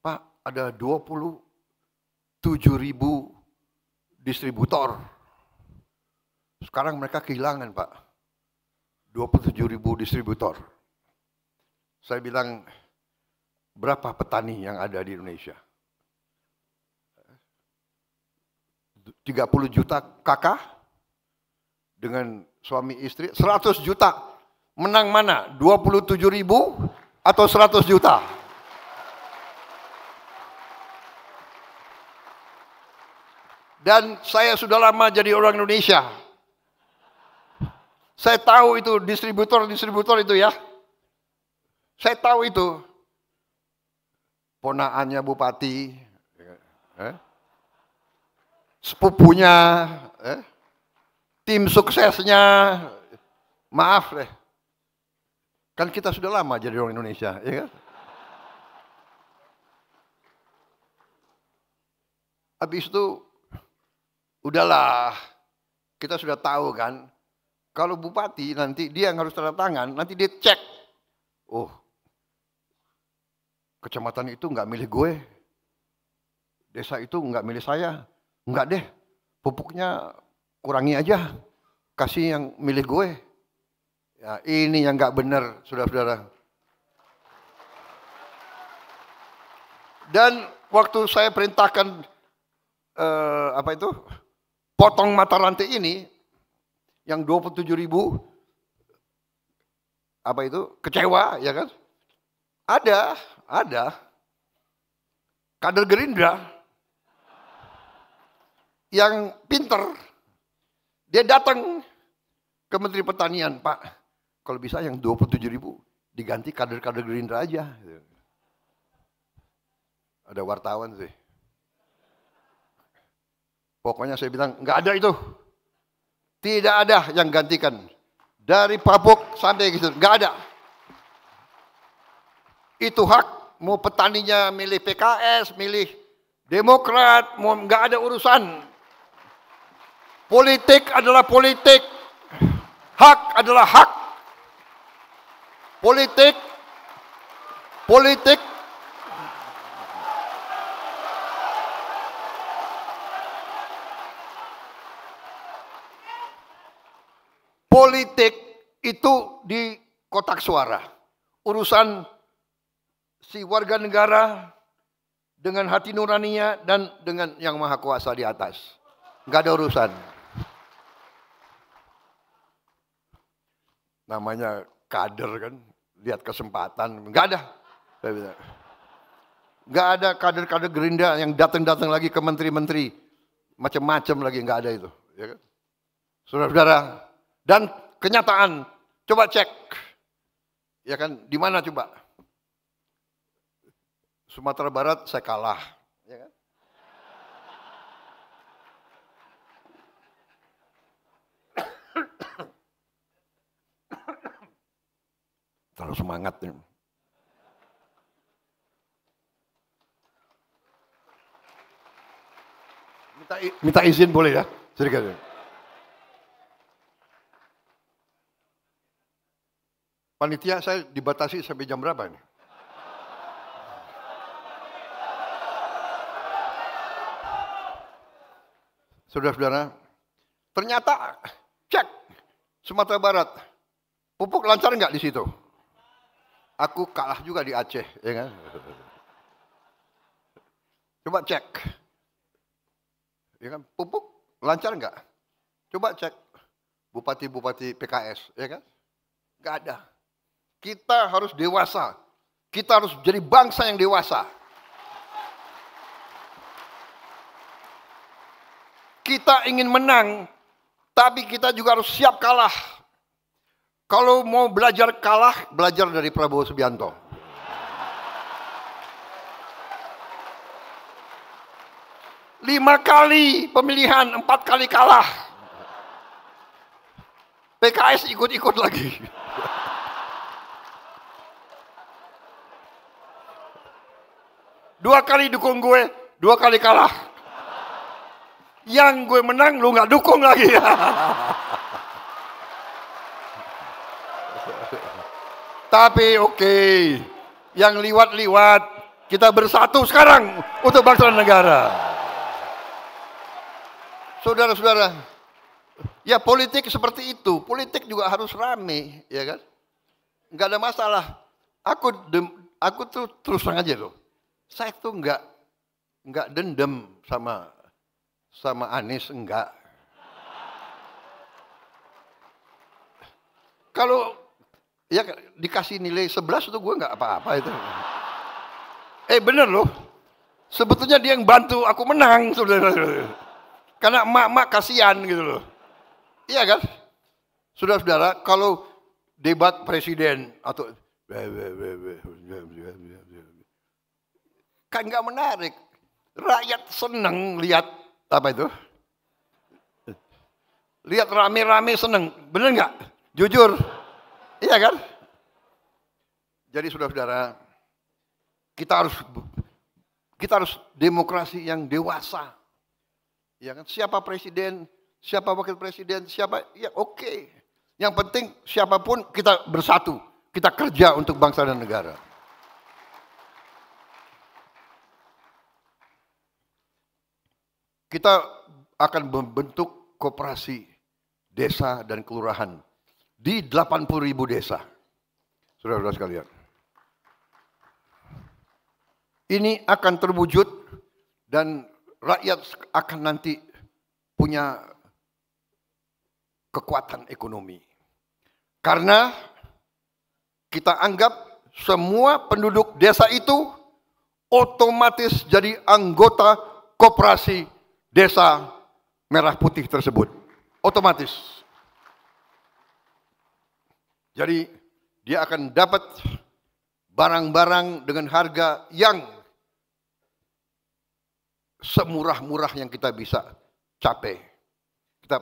Pak, ada 27.000 distributor. Sekarang mereka kehilangan, Pak. 27.000 distributor. Saya bilang, berapa petani yang ada di Indonesia? 30 juta kakak dengan suami istri, 100 juta. Menang mana? 27.000 atau 100 juta? Dan saya sudah lama jadi orang Indonesia. Saya tahu itu distributor itu ya. Saya tahu itu. Ponaannya bupati, sepupunya, tim suksesnya, Maaf deh. Kan kita sudah lama jadi orang Indonesia, ya kan? Habis itu, udahlah. Kita sudah tahu kan, kalau bupati nanti dia yang harus tanda tangan, nanti dia cek. Oh, kecamatan itu nggak milih gue. Desa itu nggak milih saya. Nggak deh, pupuknya kurangi aja. Kasih yang milih gue. Ya, ini yang nggak benar, saudara-saudara. Dan waktu saya perintahkan potong mata rantai ini, yang 27.000, kecewa, ya kan? Ada kader Gerindra yang pinter, dia datang ke Menteri Pertanian, Pak, kalau bisa yang 27.000 diganti kader-kader Gerindra aja. Ada wartawan sih. Pokoknya saya bilang, nggak ada itu. Tidak ada yang gantikan. Dari Papuk sampai gitu, nggak ada. Itu hak, mau petaninya milih PKS, milih Demokrat, mau nggak ada urusan. Politik adalah politik. Hak adalah hak. Politik itu di kotak suara. Urusan si warga negara dengan hati nuraninya dan dengan yang maha kuasa di atas. Nggak ada urusan. Namanya kader kan, lihat kesempatan. Nggak ada. Nggak ada kader-kader Gerindra yang datang-datang lagi ke menteri-menteri. Macam-macam lagi, nggak ada itu. Ya kan? Saudara-saudara, dan kenyataan, coba cek. Ya kan, di mana coba? Sumatera Barat saya kalah. Ya kan? Terlalu semangat nih. Minta izin boleh ya? Sedikit. Panitia saya dibatasi sampai jam berapa nih? Saudara-saudara, ternyata cek Sumatera Barat, pupuk lancar nggak di situ? Aku kalah juga di Aceh, ya kan? Coba cek, ya kan? Pupuk lancar nggak? Coba cek bupati-bupati PKS, ya kan? Nggak ada. Kita harus dewasa. Kita harus jadi bangsa yang dewasa. Kita ingin menang, tapi kita juga harus siap kalah. Kalau mau belajar kalah, belajar dari Prabowo Subianto. Lima kali pemilihan, 4 kali kalah. PKS ikut-ikut lagi. Dua kali dukung gue, 2 kali kalah. Yang gue menang, lu nggak dukung lagi. Tapi oke, yang liwat-liwat, kita bersatu sekarang untuk bangsa dan negara. Saudara-saudara, ya politik seperti itu, politik juga harus rame, ya kan? Nggak ada masalah. Aku tuh terus terang aja loh. Saya tuh nggak dendam sama Anies, enggak. Kalau ya dikasih nilai 11 itu gue nggak apa-apa itu. Bener loh. Sebetulnya dia yang bantu aku menang, saudara. Karena emak-emak kasihan gitu loh. Iya kan? Saudara-saudara, kalau debat presiden atau kan nggak menarik. Rakyat seneng lihat apa itu? Lihat rame-rame seneng, bener nggak? Jujur, iya kan? Jadi saudara-saudara, kita harus demokrasi yang dewasa. Ya kan? Siapa presiden, siapa wakil presiden, siapa, ya oke. Yang penting siapapun kita bersatu, kita kerja untuk bangsa dan negara. Kita akan membentuk koperasi desa dan kelurahan di 80.000 desa. Saudara-saudara sekalian. Ini akan terwujud dan rakyat akan nanti punya kekuatan ekonomi. Karena kita anggap semua penduduk desa itu otomatis jadi anggota koperasi desa merah putih tersebut. Otomatis. Jadi dia akan dapat barang-barang dengan harga yang semurah-murah yang kita bisa capai. Kita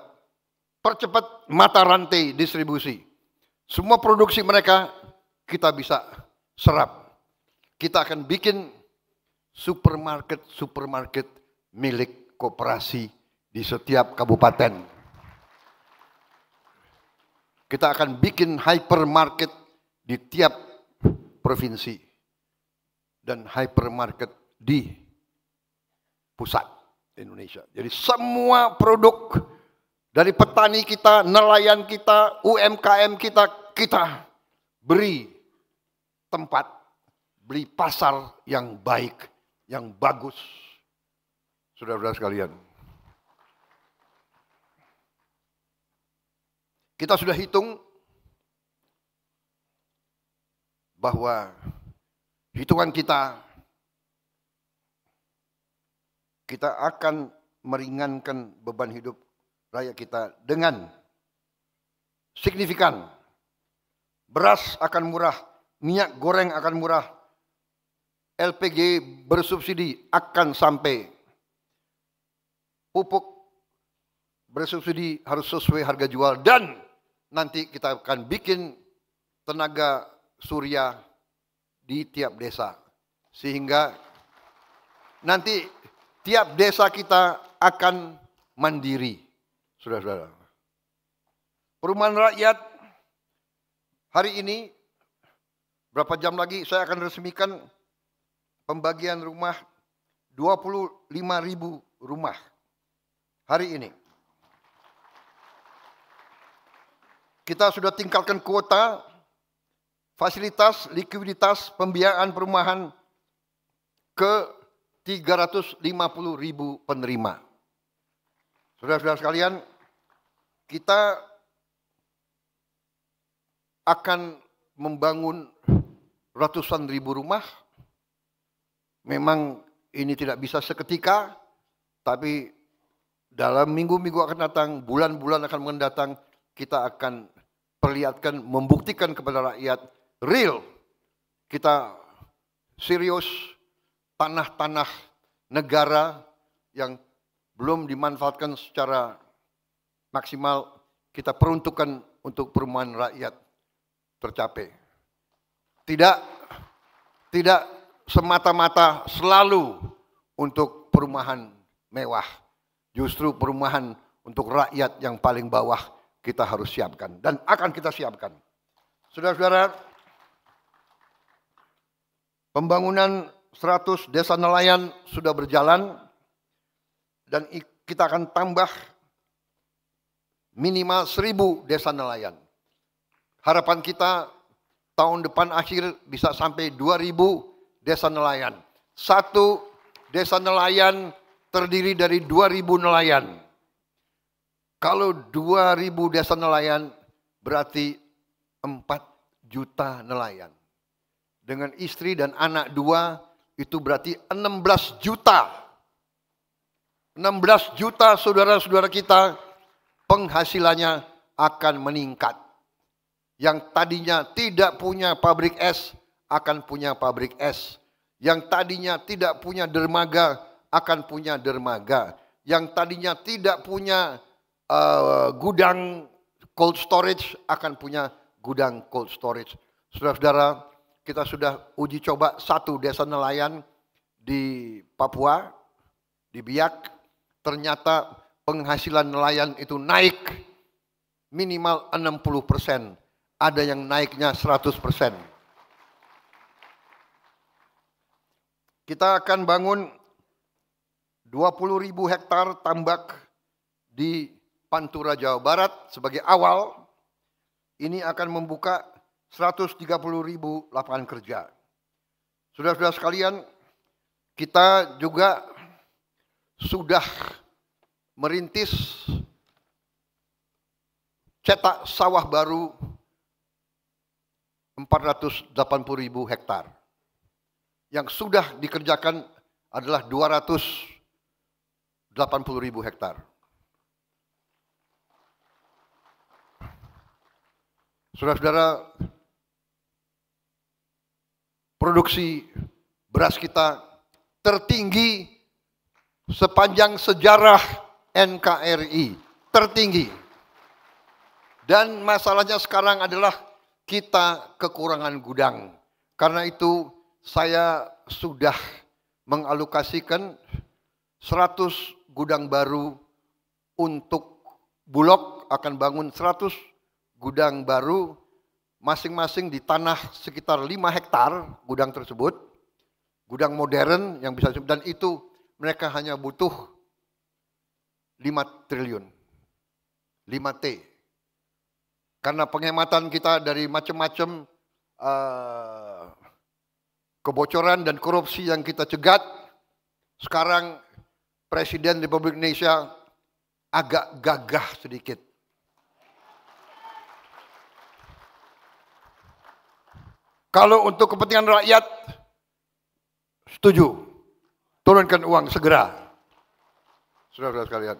percepat mata rantai distribusi. Semua produksi mereka kita bisa serap. Kita akan bikin supermarket milik koperasi di setiap kabupaten. Kita akan bikin hypermarket di tiap provinsi dan hypermarket di pusat Indonesia. Jadi semua produk dari petani kita, nelayan kita, UMKM kita beri tempat, beri pasar yang baik, yang bagus. Saudara-saudara sekalian. Kita sudah hitung bahwa hitungan kita akan meringankan beban hidup rakyat kita dengan signifikan. Beras akan murah, minyak goreng akan murah, LPG bersubsidi akan sampai, pupuk bersubsidi harus sesuai harga jual, dan nanti kita akan bikin tenaga surya di tiap desa. Sehingga nanti tiap desa kita akan mandiri, saudara-saudara. Perumahan rakyat hari ini, berapa jam lagi saya akan resmikan pembagian rumah 25.000 rumah hari ini. Kita sudah tingkatkan kuota, fasilitas, likuiditas, pembiayaan perumahan ke 350.000 penerima. Saudara-saudara sekalian, kita akan membangun ratusan ribu rumah. Memang ini tidak bisa seketika, tapi dalam minggu-minggu akan datang, bulan-bulan akan mendatang, kita akan perlihatkan, membuktikan kepada rakyat real. Kita serius. Tanah-tanah negara yang belum dimanfaatkan secara maksimal, kita peruntukkan untuk perumahan rakyat tercapai. Tidak semata-mata selalu untuk perumahan mewah. Justru perumahan untuk rakyat yang paling bawah kita harus siapkan dan akan kita siapkan. Saudara-saudara, pembangunan 100 desa nelayan sudah berjalan dan kita akan tambah minimal 1.000 desa nelayan. Harapan kita tahun depan akhir bisa sampai 2.000 desa nelayan. Satu desa nelayan terdiri dari 2.000 nelayan. Kalau 2.000 desa nelayan berarti 4 juta nelayan. Dengan istri dan anak 2 itu berarti 16 juta. 16 juta saudara-saudara kita penghasilannya akan meningkat. Yang tadinya tidak punya pabrik es akan punya pabrik es. Yang tadinya tidak punya dermaga akan punya dermaga. Yang tadinya tidak punya gudang cold storage akan punya gudang cold storage. Saudara-saudara, kita sudah uji coba satu desa nelayan di Papua, di Biak. Ternyata penghasilan nelayan itu naik minimal 60%. Ada yang naiknya 100%. Kita akan bangun 20.000 hektar tambak di Pantura, Jawa Barat sebagai awal. Ini akan membuka 130.000 lapangan kerja. Saudara-saudara sekalian, kita juga sudah merintis cetak sawah baru 480.000 hektar. Yang sudah dikerjakan adalah 280.000 hektar. Saudara-saudara, produksi beras kita tertinggi sepanjang sejarah NKRI, tertinggi. Dan masalahnya sekarang adalah kita kekurangan gudang. Karena itu saya sudah mengalokasikan 100 gudang baru untuk Bulog, akan bangun 100 gudang baru masing-masing di tanah sekitar 5 hektar gudang tersebut. Gudang modern yang bisa, dan itu mereka hanya butuh 5 triliun. 5T. Karena penghematan kita dari macam-macam kebocoran dan korupsi yang kita cegat, sekarang Presiden Republik Indonesia agak gagah sedikit. Kalau untuk kepentingan rakyat, setuju. Turunkan uang segera. Saudara-saudara sekalian.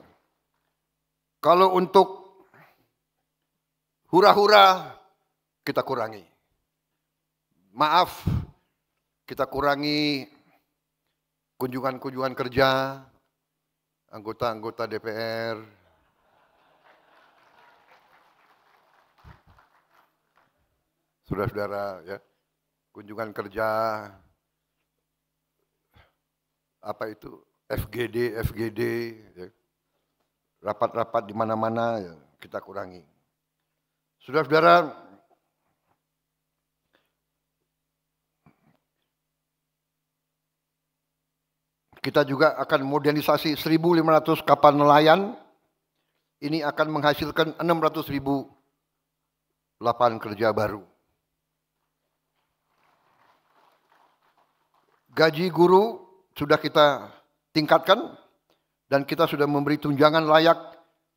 Kalau untuk hura-hura, kita kurangi. Maaf, kita kurangi kunjungan-kunjungan kerja, anggota-anggota DPR. Saudara-saudara, ya, kunjungan kerja, apa itu, FGD, ya, rapat-rapat di mana-mana, ya, kita kurangi. Saudara-saudara, kita juga akan modernisasi 1.500 kapal nelayan. Ini akan menghasilkan 600.000 lapangan kerja baru. Gaji guru sudah kita tingkatkan dan kita sudah memberi tunjangan layak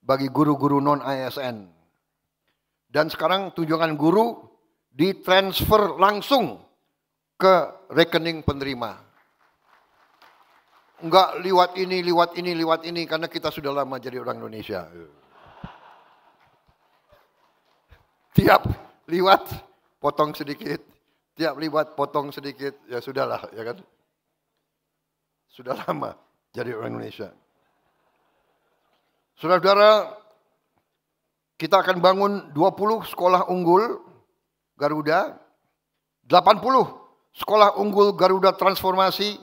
bagi guru-guru non-ASN. Dan sekarang tunjangan guru ditransfer langsung ke rekening penerima. Enggak liwat ini, karena kita sudah lama jadi orang Indonesia. Tiap liwat, potong sedikit. Tiap liwat, potong sedikit. Ya sudahlah, ya kan. Sudah lama jadi orang Indonesia. Saudara-saudara, kita akan bangun 20 sekolah unggul Garuda, 80 sekolah unggul Garuda transformasi,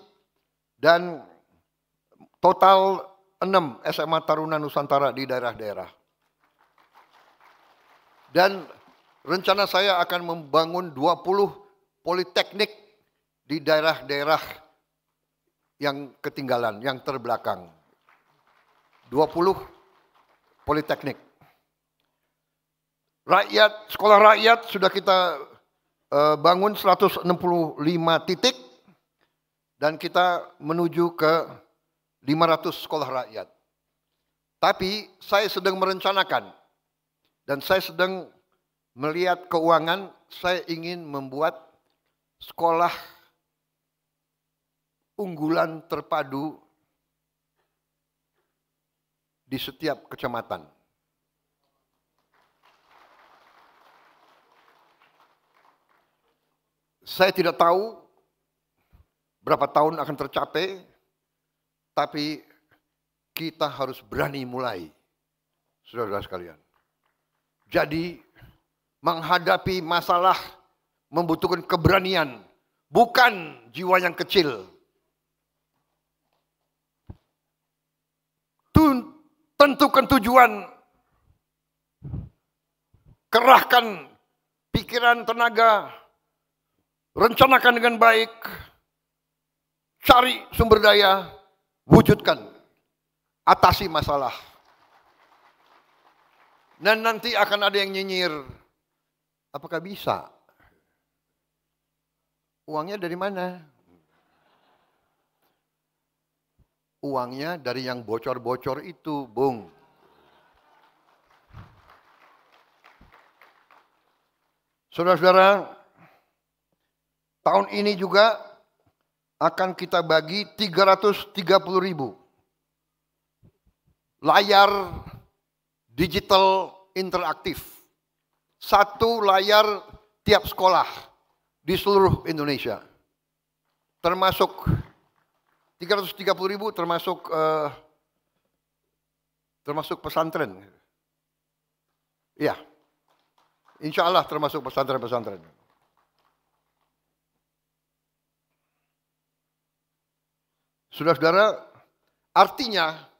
dan total 6 SMA Taruna Nusantara di daerah-daerah. Dan rencana saya akan membangun 20 politeknik di daerah-daerah yang ketinggalan, yang terbelakang. 20 politeknik. Rakyat, sekolah rakyat sudah kita bangun 165 titik dan kita menuju ke 500 sekolah rakyat. Tapi saya sedang merencanakan dan saya sedang melihat keuangan, saya ingin membuat sekolah unggulan terpadu di setiap kecamatan. Saya tidak tahu berapa tahun akan tercapai, tapi kita harus berani mulai, saudara-saudara sekalian. Jadi menghadapi masalah membutuhkan keberanian, bukan jiwa yang kecil. Tentukan tujuan, kerahkan pikiran, tenaga, rencanakan dengan baik, cari sumber daya, wujudkan, atasi masalah. Dan nanti akan ada yang nyinyir, apakah bisa? Uangnya dari mana? Uangnya dari yang bocor-bocor itu, Bung. Saudara-saudara, tahun ini juga akan kita bagi 330.000 layar digital interaktif. Satu layar tiap sekolah di seluruh Indonesia. Termasuk 330.000 termasuk pesantren. Iya. Insya Allah termasuk pesantren-pesantren. Saudara-saudara, artinya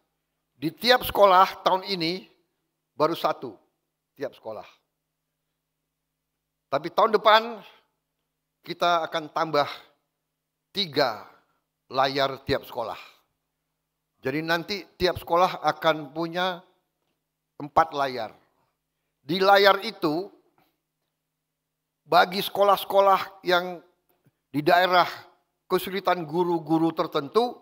di tiap sekolah tahun ini baru satu tiap sekolah. Tapi tahun depan kita akan tambah 3 layar tiap sekolah. Jadi nanti tiap sekolah akan punya 4 layar. Di layar itu, bagi sekolah-sekolah yang di daerah kesulitan guru-guru tertentu,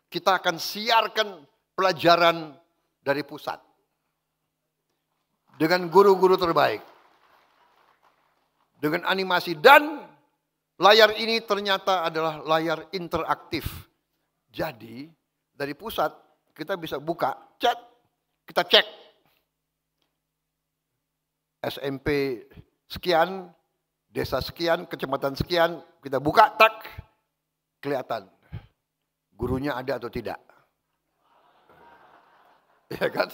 kita akan siarkan pelajaran dari pusat. Dengan guru-guru terbaik. Dengan animasi, dan layar ini ternyata adalah layar interaktif. Jadi dari pusat kita bisa buka, chat, kita cek. SMP sekian, desa sekian, kecamatan sekian, kita buka, tak, kelihatan. Gurunya ada atau tidak. Ya kan?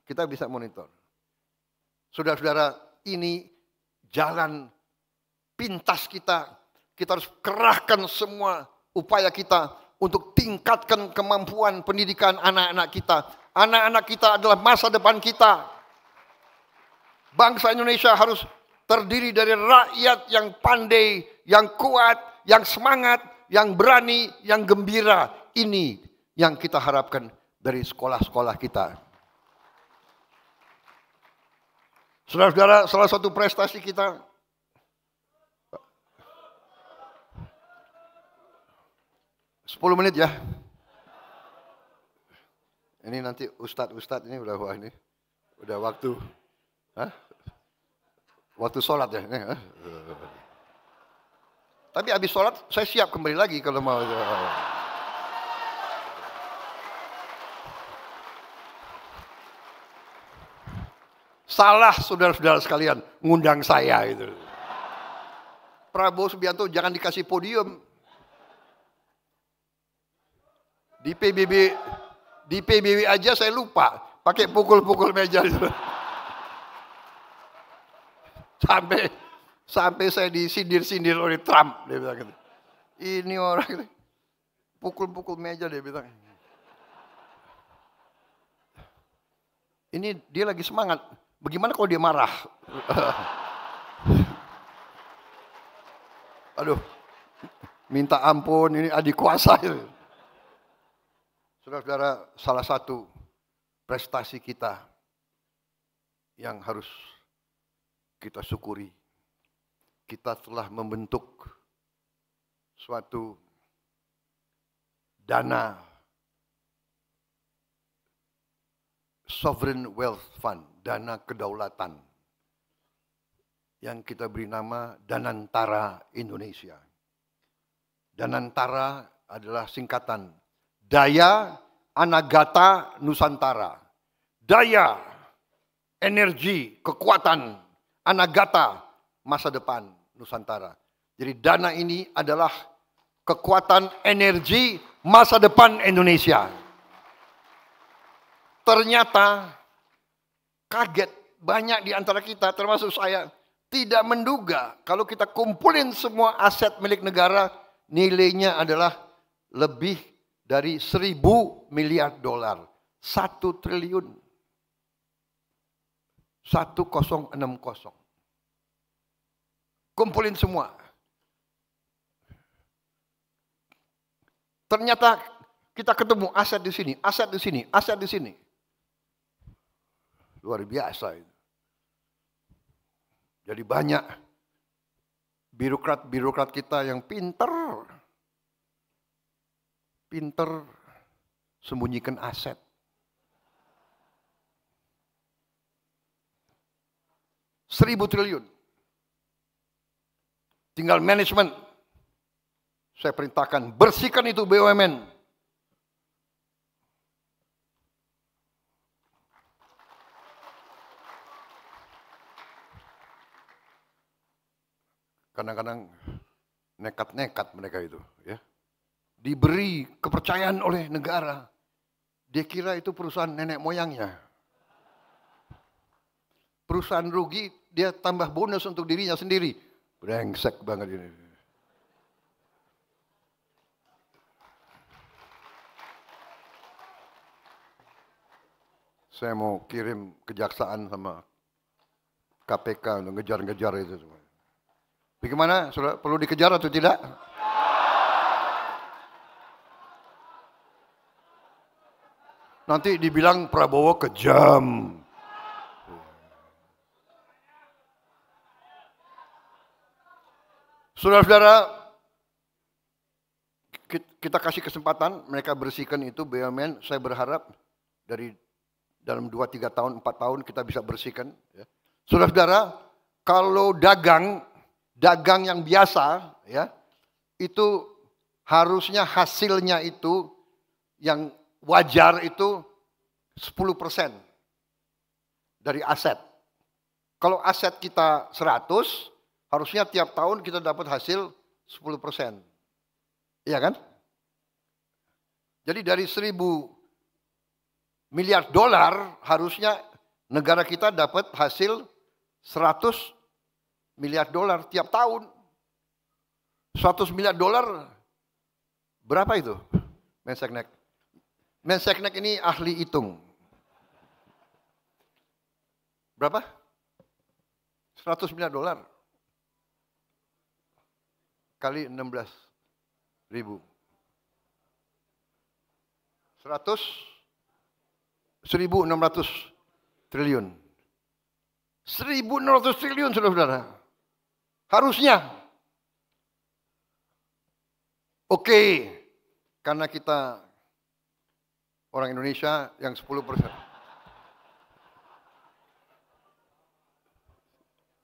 Kita bisa monitor. Saudara-saudara, ini jalan pintas kita. Kita harus kerahkan semua upaya kita untuk tingkatkan kemampuan pendidikan anak-anak kita. Anak-anak kita adalah masa depan kita. Bangsa Indonesia harus terdiri dari rakyat yang pandai, yang kuat, yang semangat, yang berani, yang gembira. Ini yang kita harapkan dari sekolah-sekolah kita. Saudara-saudara, salah satu prestasi kita, 10 menit ya. Ini nanti ustadz ini udah wah ini udah waktu, waktu sholat ya. Tapi habis sholat saya siap kembali lagi kalau mau. Salah saudara-saudara sekalian ngundang saya itu. Prabowo Subianto jangan dikasih podium. Di PBB aja saya lupa pakai pukul-pukul meja itu. Sampai saya disindir-sindir oleh Trump, dia bilang gitu. Ini orang gitu, pukul-pukul meja, dia bilang. Ini dia lagi semangat. Bagaimana kalau dia marah? Aduh, minta ampun, ini adik kuasa. Saudara-saudara, salah satu prestasi kita yang harus kita syukuri, kita telah membentuk suatu dana Sovereign Wealth Fund, dana kedaulatan, yang kita beri nama Danantara Indonesia. Danantara adalah singkatan Daya Anagata Nusantara. Daya, energi, kekuatan, Anagata, masa depan Nusantara. Jadi dana ini adalah kekuatan energi masa depan Indonesia. Ternyata kaget banyak di antara kita, termasuk saya, tidak menduga kalau kita kumpulin semua aset milik negara, nilainya adalah lebih dari 1.000 miliar dolar. 1 triliun. 1060. Kumpulin semua. Ternyata kita ketemu aset di sini, aset di sini, aset di sini. Luar biasa itu. Jadi banyak birokrat kita yang pinter sembunyikan aset. Seribu triliun. Tinggal manajemen. Saya perintahkan bersihkan itu BUMN. Kadang-kadang nekat-nekat mereka itu, ya. Diberi kepercayaan oleh negara. Dia kira itu perusahaan nenek moyangnya. Perusahaan rugi, dia tambah bonus untuk dirinya sendiri. Brengsek banget ini. Saya mau kirim kejaksaan sama KPK untuk ngejar-ngejar itu semua. Bagaimana? Sudah perlu dikejar atau tidak? Nanti dibilang Prabowo kejam. Saudara-saudara, kita kasih kesempatan mereka bersihkan itu BUMN. Saya berharap dari dalam 2-3 tahun, 4 tahun kita bisa bersihkan. Saudara-saudara, kalau dagang yang biasa, ya, itu harusnya hasilnya itu yang wajar itu 10% dari aset. Kalau aset kita 100, harusnya tiap tahun kita dapat hasil 10%. Iya kan? Jadi dari 1.000 miliar dolar harusnya negara kita dapat hasil 100 miliar dolar tiap tahun. 100 miliar dolar berapa itu? Menseknek. Menseknek ini ahli hitung. Berapa? 100 miliar dolar. Kali 16 ribu. 1.600 triliun. 1.600 triliun, saudara-saudara. Harusnya. Oke, karena kita orang Indonesia yang 10%.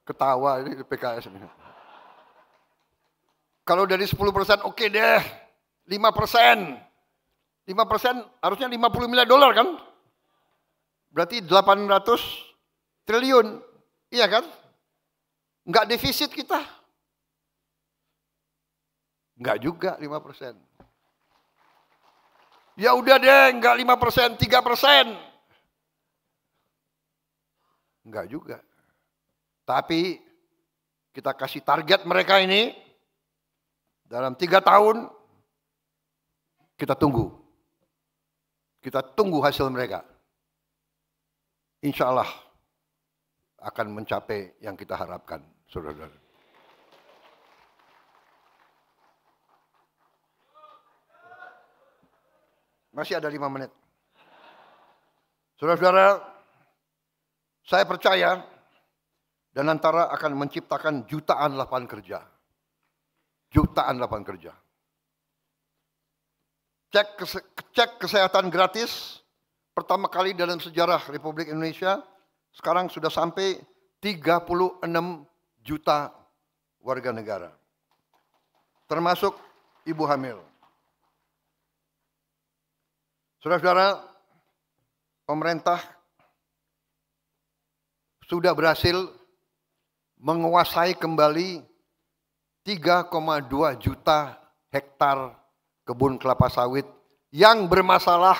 Ketawa ini PKS ini. Kalau dari 10% oke deh. 5%. 5% harusnya 50 miliar dolar kan? Berarti 800 triliun. Iya kan? Enggak defisit kita. Enggak juga 5%. Ya udah deh, enggak 5%, 3%. Enggak juga. Tapi kita kasih target mereka ini dalam 3 tahun kita tunggu. Kita tunggu hasil mereka. Insya Allah akan mencapai yang kita harapkan, saudara-saudara. Masih ada 5 menit. Saudara-saudara, saya percaya Danantara akan menciptakan jutaan lapangan kerja. Jutaan lapangan kerja. Cek kesehatan gratis pertama kali dalam sejarah Republik Indonesia. Sekarang sudah sampai 36 juta warga negara. Termasuk ibu hamil. Saudara-saudara, pemerintah sudah berhasil menguasai kembali 3,2 juta hektar kebun kelapa sawit yang bermasalah,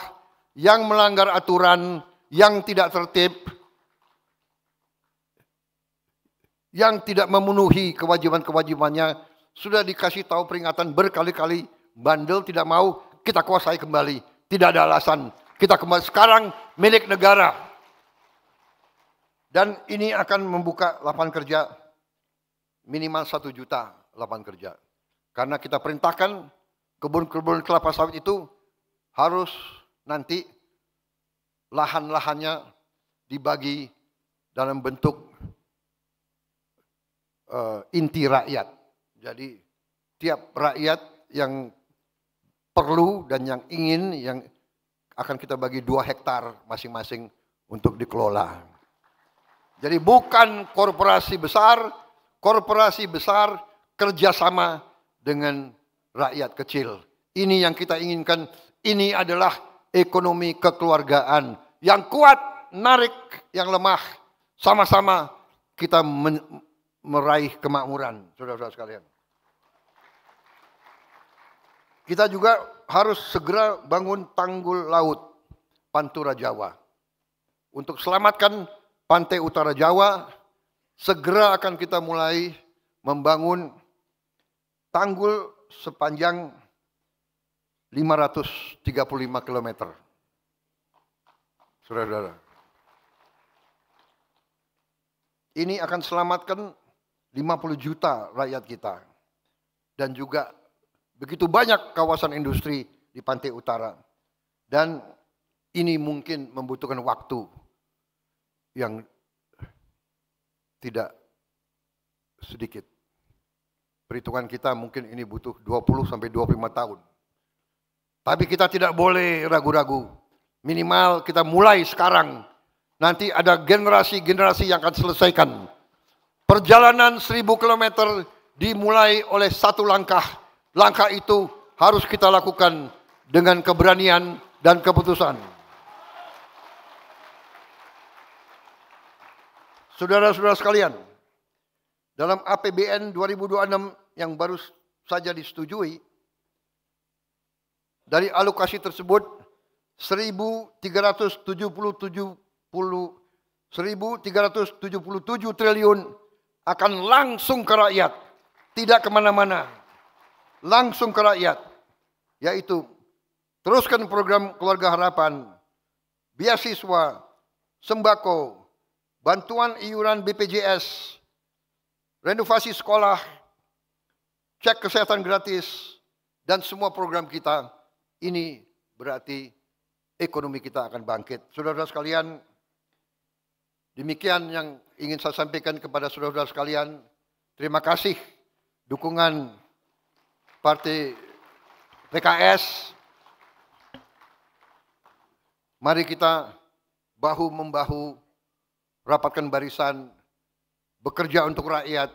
yang melanggar aturan, yang tidak tertib. yang tidak memenuhi kewajiban-kewajibannya sudah dikasih tahu peringatan berkali-kali, bandel tidak mau, kita kuasai kembali. Tidak ada alasan, kita kembali sekarang milik negara. Dan ini akan membuka lapangan kerja minimal 1 juta lapangan kerja. Karena kita perintahkan kebun-kebun kelapa sawit itu harus nanti lahan-lahannya dibagi dalam bentuk inti rakyat. Jadi tiap rakyat yang perlu dan yang ingin, yang akan kita bagi 2 hektar masing-masing untuk dikelola. Jadi bukan korporasi besar kerjasama dengan rakyat kecil. Ini yang kita inginkan, ini adalah ekonomi kekeluargaan yang kuat, narik yang lemah, sama-sama kita meraih kemakmuran, saudara-saudara sekalian. Kita juga harus segera bangun tanggul laut Pantura Jawa. Untuk selamatkan pantai utara Jawa, segera akan kita mulai membangun tanggul sepanjang 535 km. Saudara-saudara. Ini akan selamatkan 50 juta rakyat kita. Dan juga begitu banyak kawasan industri di pantai utara. Dan ini mungkin membutuhkan waktu yang tidak sedikit. Perhitungan kita mungkin ini butuh 20 sampai 25 tahun. Tapi kita tidak boleh ragu-ragu. Minimal kita mulai sekarang. Nanti ada generasi-generasi yang akan selesaikan. Perjalanan 1000 km dimulai oleh satu langkah. Langkah itu harus kita lakukan dengan keberanian dan keputusan. Saudara-saudara sekalian, dalam APBN 2026 yang baru saja disetujui, dari alokasi tersebut 1.377 triliun akan langsung ke rakyat, tidak kemana-mana, langsung ke rakyat, yaitu teruskan program Keluarga Harapan, beasiswa, sembako, bantuan iuran BPJS, renovasi sekolah, cek kesehatan gratis, dan semua program kita. Ini berarti ekonomi kita akan bangkit. Saudara-saudara sekalian, demikian yang ingin saya sampaikan kepada saudara-saudara sekalian. Terima kasih dukungan Partai PKS. Mari kita bahu-membahu, rapatkan barisan, bekerja untuk rakyat.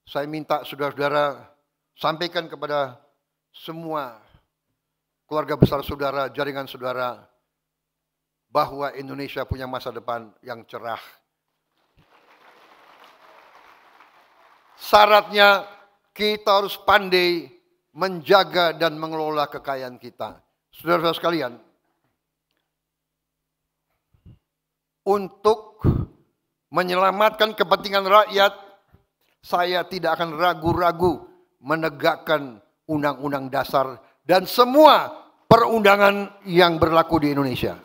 Saya minta saudara-saudara sampaikan kepada semua keluarga besar saudara, jaringan saudara, bahwa Indonesia punya masa depan yang cerah. Syaratnya kita harus pandai menjaga dan mengelola kekayaan kita. Saudara-saudara sekalian, untuk menyelamatkan kepentingan rakyat, saya tidak akan ragu-ragu menegakkan undang-undang dasar dan semua perundangan yang berlaku di Indonesia.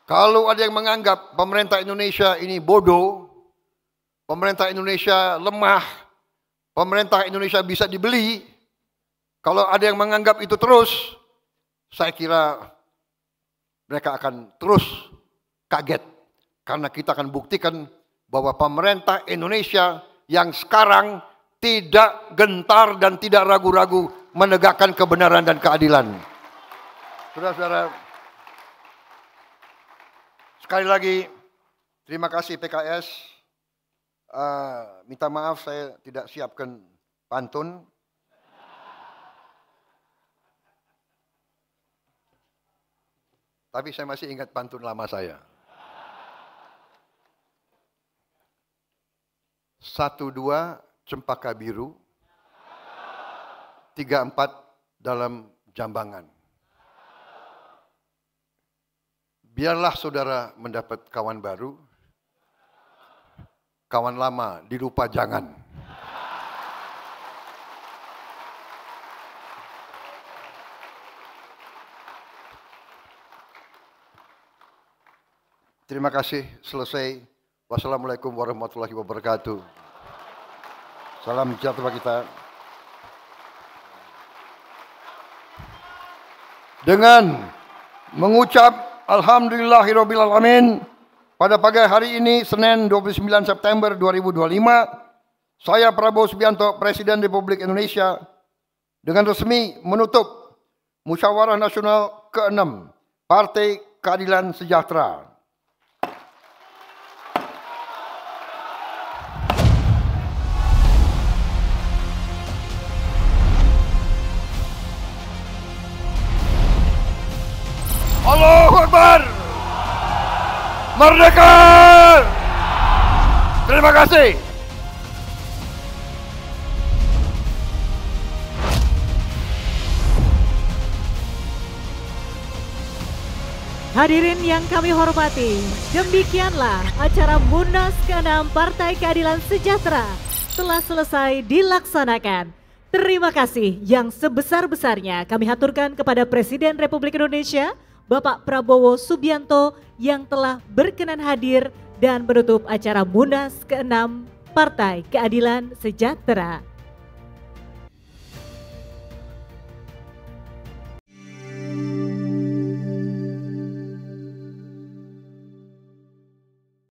Kalau ada yang menganggap pemerintah Indonesia ini bodoh, pemerintah Indonesia lemah, pemerintah Indonesia bisa dibeli, kalau ada yang menganggap itu terus, saya kira mereka akan terus kaget. Karena kita akan buktikan bahwa pemerintah Indonesia yang sekarang tidak gentar dan tidak ragu-ragu menegakkan kebenaran dan keadilan. Saudara-saudara, sekali lagi terima kasih PKS. Minta maaf saya tidak siapkan pantun. Tapi saya masih ingat pantun lama saya. 1, 2 cempaka biru, 3, 4 dalam jambangan. Biarlah saudara mendapat kawan baru, kawan lama dilupa jangan. Terima kasih, selesai. Wassalamualaikum warahmatullahi wabarakatuh. Salam sejahtera kita. Dengan mengucap Alhamdulillahirabbil alamin, pada pagi hari ini Senin 29 September 2025, saya Prabowo Subianto, Presiden Republik Indonesia, dengan resmi menutup Musyawarah Nasional ke-6 Partai Keadilan Sejahtera. Allahu Akbar! Merdeka! Terima kasih. Hadirin yang kami hormati, demikianlah acara Munas ke-6 Partai Keadilan Sejahtera telah selesai dilaksanakan. Terima kasih yang sebesar-besarnya kami haturkan kepada Presiden Republik Indonesia, Bapak Prabowo Subianto yang telah berkenan hadir dan menutup acara Munas ke-6 Partai Keadilan Sejahtera.